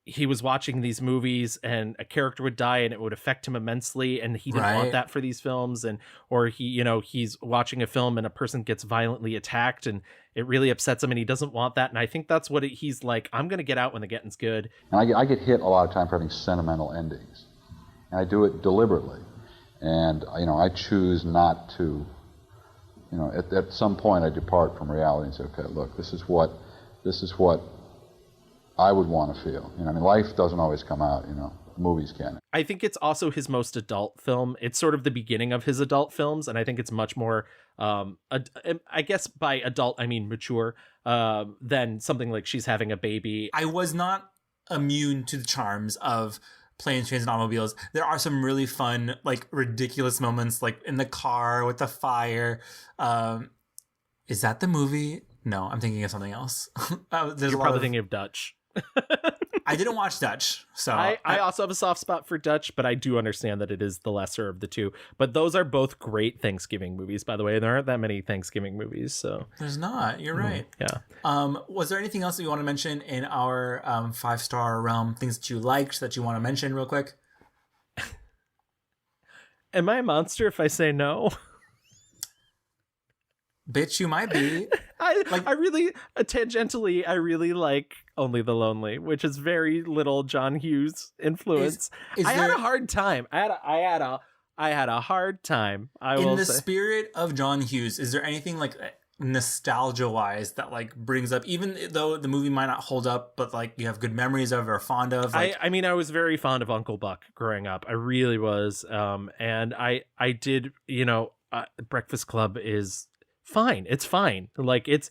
S2: he was watching these movies and a character would die and it would affect him immensely, and he didn't want that for these films. And or he's watching a film and a person gets violently attacked and it really upsets him and he doesn't want that. And I think that's what he's like, I'm gonna get out when the getting's good.
S3: And I get hit a lot of time for having sentimental endings, and I do it deliberately. And I choose not to. At some point I depart from reality and say, okay, look, this is what I would want to feel. Life doesn't always come out, movies can.
S2: I think it's also his most adult film. It's sort of the beginning of his adult films, and I think it's much more, I guess by adult I mean mature, than something like She's Having a Baby.
S1: I was not immune to the charms of Planes, Trains, and Automobiles. There are some really fun, like ridiculous moments, like in the car with the fire. Is that the movie? No, I'm thinking of something else.
S2: You're probably thinking of Dutch.
S1: I didn't watch Dutch, so
S2: I also have a soft spot for Dutch, but I do understand that it is the lesser of the two. But those are both great Thanksgiving movies, by the way. There aren't that many Thanksgiving movies, so
S1: there's not. You're right.
S2: Yeah.
S1: Was there anything else that you want to mention in our 5-star realm? Things that you liked that you want to mention real quick?
S2: Am I a monster if I say no?
S1: Bitch, you might be.
S2: I really tangentially I really like Only the Lonely, which is very little John Hughes influence. I had a hard time. I had a hard time.
S1: In the spirit of John Hughes, is there anything like nostalgia wise that like brings up, even though the movie might not hold up, but like you have good memories of or fond of? Like...
S2: I mean, I was very fond of Uncle Buck growing up. I really was. And I did, Breakfast Club is fine. It's fine. Like it's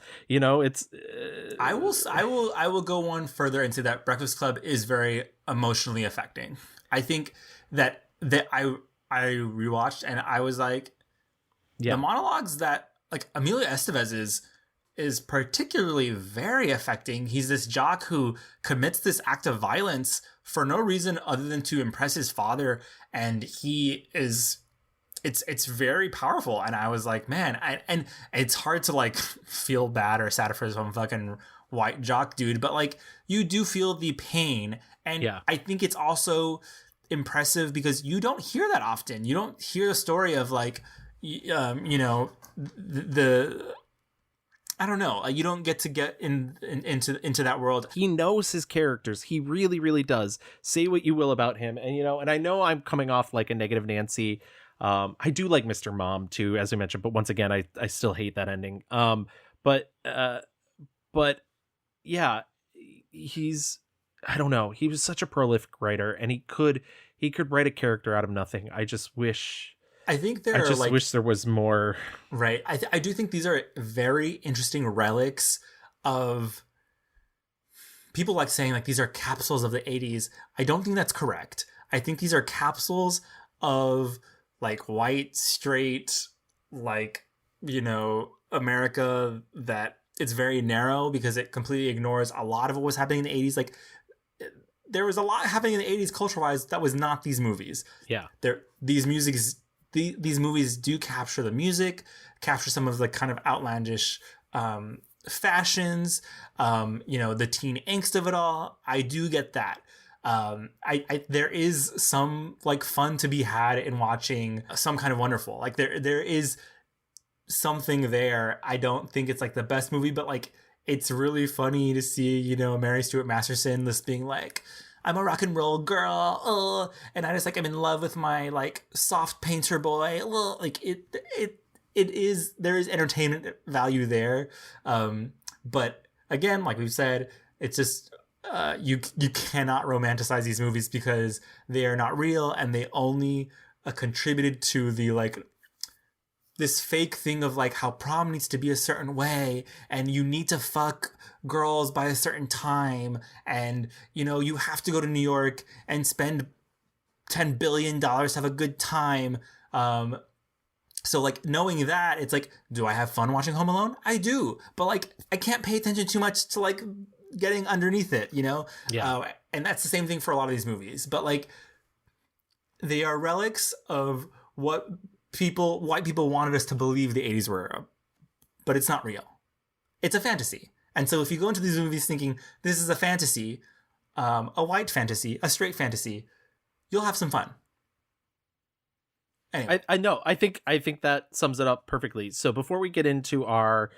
S2: I will go one further and say that Breakfast Club is very emotionally affecting. I think that I rewatched and I was like, the monologues that like Emilio Estevez is particularly very affecting. He's this jock who commits this act of violence for no reason other than to impress his father, and it's very powerful. And I was like, man, and it's hard to like feel bad or sad for some fucking white jock dude, but like you do feel the pain. And I think it's also impressive because you don't hear that often. You don't hear the story of like, I don't know. You don't get to get into that world. He knows his characters. He really, really does. Say what you will about him. And, and I know I'm coming off like a negative Nancy. I do like Mr. Mom too, as I mentioned, but once again, I still hate that ending. But yeah, I don't know. He was such a prolific writer, and he could write a character out of nothing. I just wish there was more.
S1: Right. I do think these are very interesting relics of people like saying like these are capsules of the 80s. I don't think that's correct. I think these are capsules of like white, straight, like, America that it's very narrow because it completely ignores a lot of what was happening in the 80s. Like there was a lot happening in the 80s culture-wise that was not these movies.
S2: Yeah.
S1: These movies do capture the music, capture some of the kind of outlandish fashions, the teen angst of it all. I do get that. There is some like fun to be had in watching Some Kind of Wonderful. Like there is something there. I don't think it's like the best movie, but like it's really funny to see, Mary Stuart Masterson just being like, I'm a rock and roll girl, and I just like I'm in love with my like soft painter boy. Like it is, there is entertainment value there, but again, like we've said, it's just you cannot romanticize these movies because they are not real, and they only contributed to the like this fake thing of like how prom needs to be a certain way, and you need to fuck girls by a certain time, and you have to go to New York and spend $10 billion to have a good time. So like knowing that, it's like, do I have fun watching Home Alone? I do, but like I can't pay attention too much to like getting underneath it, and that's the same thing for a lot of these movies. But like they are relics of what white people wanted us to believe the 80s were, but it's not real. It's a fantasy. And so if you go into these movies thinking this is a fantasy, a white fantasy, a straight fantasy, you'll have some fun. Anyway.
S2: I know. I think that sums it up perfectly. So before we get into our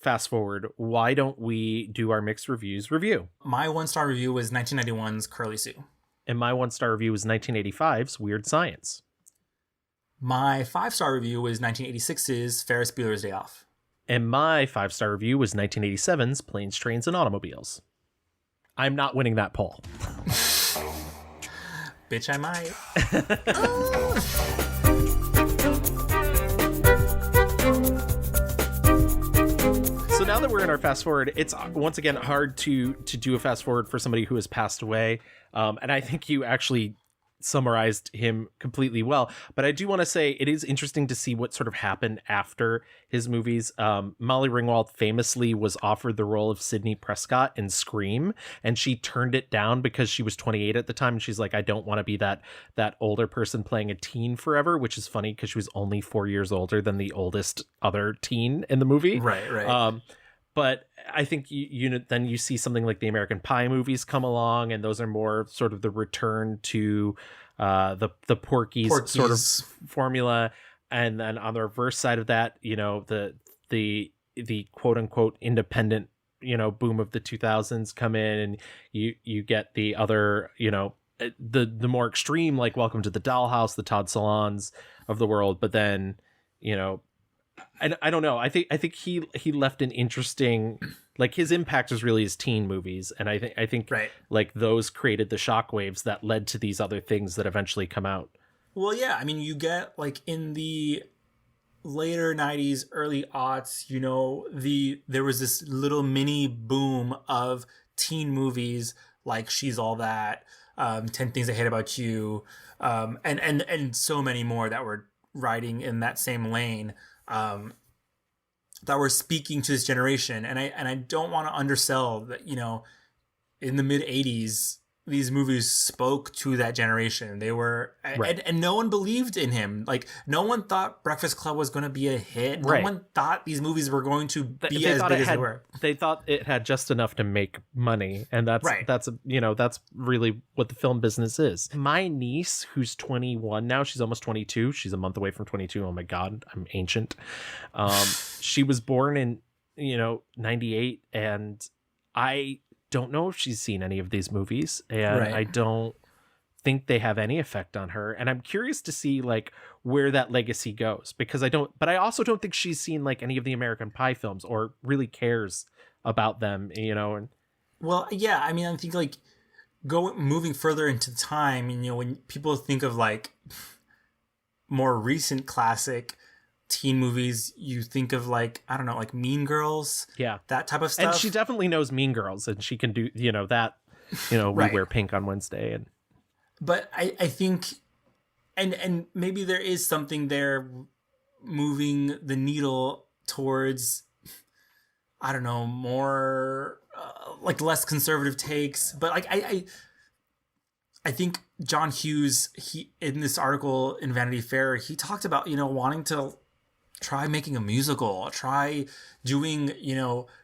S2: fast forward, why don't we do our mixed reviews review?
S1: My 1-star review was 1991's Curly Sue.
S2: And my 1-star review was 1985's Weird Science.
S1: My 5-star review was 1986's Ferris Bueller's Day Off.
S2: And my 5-star review was 1987's Planes, Trains, and Automobiles. I'm not winning that poll.
S1: Bitch, I might.
S2: So now that we're in our fast forward, it's once again hard to do a fast forward for somebody who has passed away. And I think you actually summarized him completely well. But I do want to say it is interesting to see what sort of happened after his movies. Molly Ringwald famously was offered the role of Sidney Prescott in Scream, and she turned it down because she was 28 at the time. And she's like, I don't want to be that older person playing a teen forever, which is funny because she was only 4 years older than the oldest other teen in the movie.
S1: Right.
S2: But I think then you see something like the American Pie movies come along, and those are more sort of the return to the Porky's sort of formula. And then on the reverse side of that, the quote unquote independent, boom of the 2000s come in, and you get the other, the more extreme, like Welcome to the Dollhouse, the Todd Solondz of the world. But then, and I don't know. I think he left an interesting, like, his impact was really his teen movies, and I think
S1: right.
S2: Like those created the shockwaves that led to these other things that eventually come out.
S1: Well, yeah. I mean, you get like in the later 90s, early aughts, there was this little mini boom of teen movies like She's All That, 10 Things I Hate About You, and so many more that were riding in that same lane. That were speaking to this generation, and I don't want to undersell that. In the mid 80s, these movies spoke to that generation. They were,
S2: right.
S1: and no one believed in him. Like, no one thought Breakfast Club was going to be a hit.
S2: Right.
S1: No one thought these movies were going to be
S2: they
S1: as big as they were.
S2: They thought it had just enough to make money, and that's
S1: right.
S2: that's really what the film business is. My niece, who's 21 now, she's almost 22. She's a month away from 22. Oh my God, I'm ancient. She was born in 98, and I don't know if she's seen any of these movies, and
S1: right.
S2: I don't think they have any effect on her, and I'm curious to see like where that legacy goes, because I also don't think she's seen like any of the American Pie films or really cares about them, and
S1: well, yeah, I mean, I think like moving further into time, when people think of like more recent classic teen movies, you think of like, I don't know, like Mean Girls, that type of stuff.
S2: And she definitely knows Mean Girls, and she can do that, we
S1: right.
S2: wear pink on Wednesday. And
S1: but I think and maybe there is something there moving the needle towards, I don't know, more like less conservative takes. But like I think John Hughes, he in this article in Vanity Fair, he talked about wanting to try making a musical, try doing,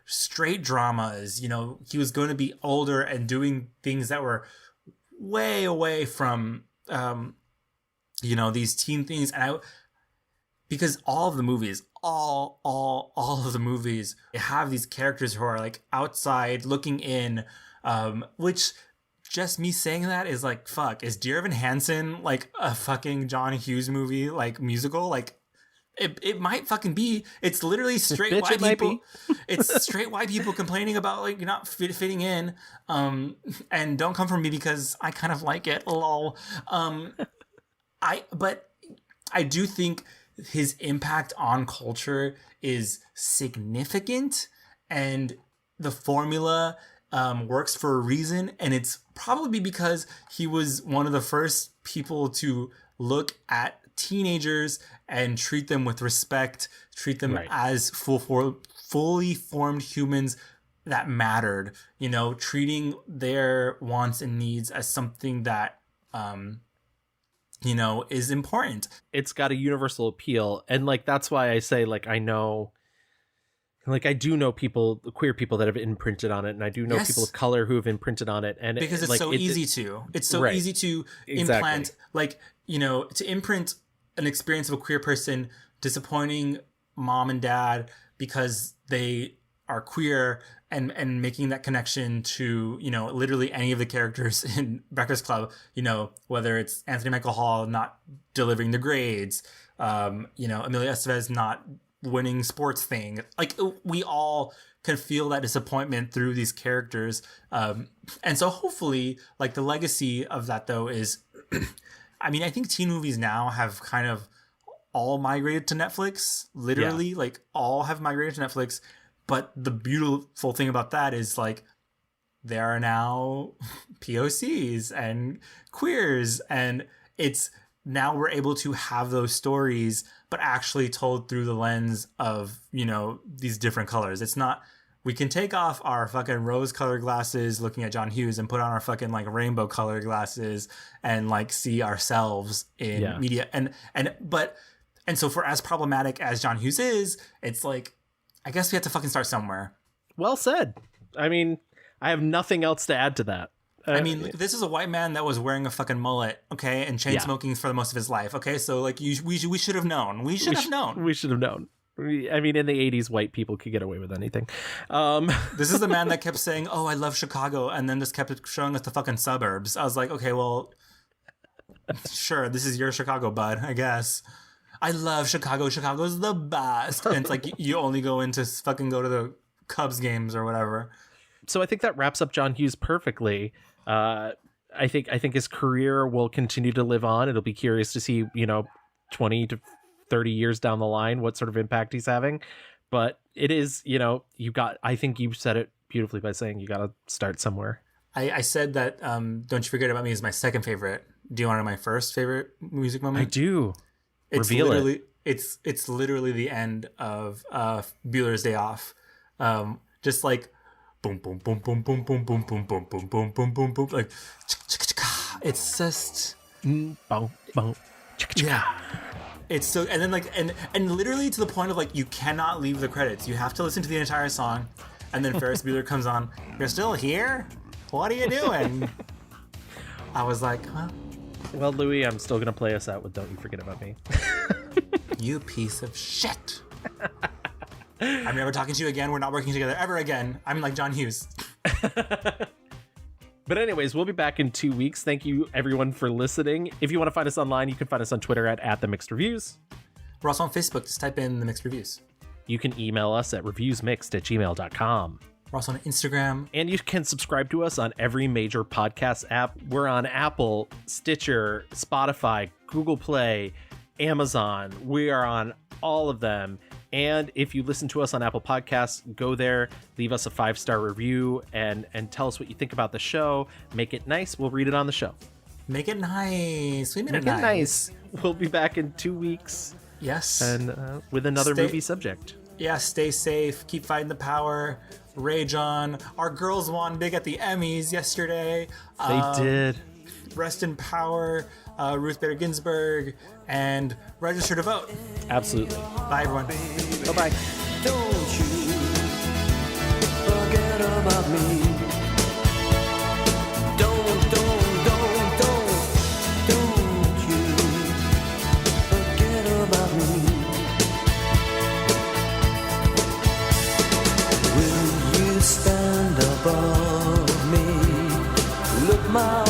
S1: straight dramas. He was going to be older and doing things that were way away from, these teen things. And because all of the movies, all of the movies have these characters who are like outside looking in, which just me saying that is like, fuck, is Dear Evan Hansen like a fucking John Hughes movie, like musical? Like, it might fucking be. It's literally straight
S2: Bitch,
S1: white
S2: it
S1: people. It's straight white people complaining about like you're not fitting in. And don't come for me because I kind of like it. Lol. But I do think his impact on culture is significant, and the formula works for a reason. And it's probably because he was one of the first people to look at teenagers and treat them with respect, treat them
S2: right.
S1: as fully formed humans that mattered, treating their wants and needs as something that, is important.
S2: It's got a universal appeal. And like, that's why I say, like, I know Like, I do know queer people that have imprinted on it, and I do know
S1: Yes.
S2: people of color who have imprinted on it. And
S1: because it's
S2: like,
S1: so easy to. It's so
S2: right.
S1: easy to
S2: Exactly.
S1: implant, like, you know, to imprint an experience of a queer person disappointing mom and dad because they are queer, and making that connection to, you know, literally any of the characters in Breakfast Club, you know, whether it's Anthony Michael Hall not delivering the grades, you know, Emilio Estevez not winning sports thing. Like, we all can feel that disappointment through these characters. And so hopefully, like, the legacy of that, though, is, I mean, I think teen movies now have kind of all migrated to Netflix, literally, like, all have migrated to Netflix. But the beautiful thing about that is, like, there are now POCs and queers, and it's now we're able to have those stories, but actually told through the lens of, you know, these different colors. It's not, we can take off our fucking rose colored glasses looking at John Hughes and put on our fucking, like, rainbow colored glasses and, like, see ourselves in media. And so for as problematic as John Hughes is, it's like, I guess we have to fucking start somewhere.
S2: Well said. I mean, I have nothing else to add to that.
S1: I mean, this is a white man that was wearing a fucking mullet, okay, and chain smoking for the most of his life, okay? So, like, we should have known. We should have known.
S2: We should have known. I mean, in the 80s, white people could get away with anything.
S1: This is the man that kept saying, "Oh, I love Chicago," and then just kept showing us the fucking suburbs. I was like, okay, well, sure, this is your Chicago, bud, I guess. I love Chicago. Chicago's the best. And it's like, you only go in to fucking go to the Cubs games or whatever.
S2: So I think that wraps up John Hughes perfectly. I think his career will continue to live on. It'll be curious to see, you know, 20 to 30 years down the line, what sort of impact he's having. But it is, you know, I think you said it beautifully by saying you got to start somewhere.
S1: I said that Don't You Forget About Me is my second favorite. Do you want to know my first favorite music moment?
S2: I do.
S1: It's
S2: Reveal
S1: literally
S2: it.
S1: It's literally the end of Bueller's Day Off. Just like boom boom boom boom boom boom boom boom boom boom boom boom boom boom, like it's just
S2: boom boom.
S1: Yeah. It's so, and then like and literally to the point of like you cannot leave the credits. You have to listen to the entire song, and then Ferris Bueller comes on. You're still here? What are you doing? I was like, huh?
S2: Well, Louis, I'm still gonna play us out with "Don't You Forget About Me."
S1: You piece of shit. I'm never talking to you again. We're not working together ever again. I'm like John Hughes.
S2: But anyways, we'll be back in 2 weeks. Thank you, everyone, for listening. If you want to find us online, you can find us on Twitter at The Mixed Reviews.
S1: We're also on Facebook. Just type in The Mixed Reviews.
S2: You can email us at reviewsmixed@gmail.com.
S1: We're also on Instagram.
S2: And you can subscribe to us on every major podcast app. We're on Apple, Stitcher, Spotify, Google Play, Amazon. We are on all of them. And if you listen to us on Apple Podcasts, go there, leave us a 5-star review, and tell us what you think about the show. Make it nice. We'll read it on the show.
S1: Make it nice. We made
S2: Make
S1: it nice.
S2: We'll be back in 2 weeks.
S1: Yes.
S2: And with another movie subject.
S1: Yeah, stay safe. Keep fighting the power. Rage on. Our girls won big at the Emmys yesterday.
S2: They did.
S1: Rest in power, Ruth Bader Ginsburg, and register to vote.
S2: Absolutely.
S1: Bye, everyone.
S2: Bye-bye.
S18: Don't you forget about me. Don't you forget about me. Will you stand above me? Look my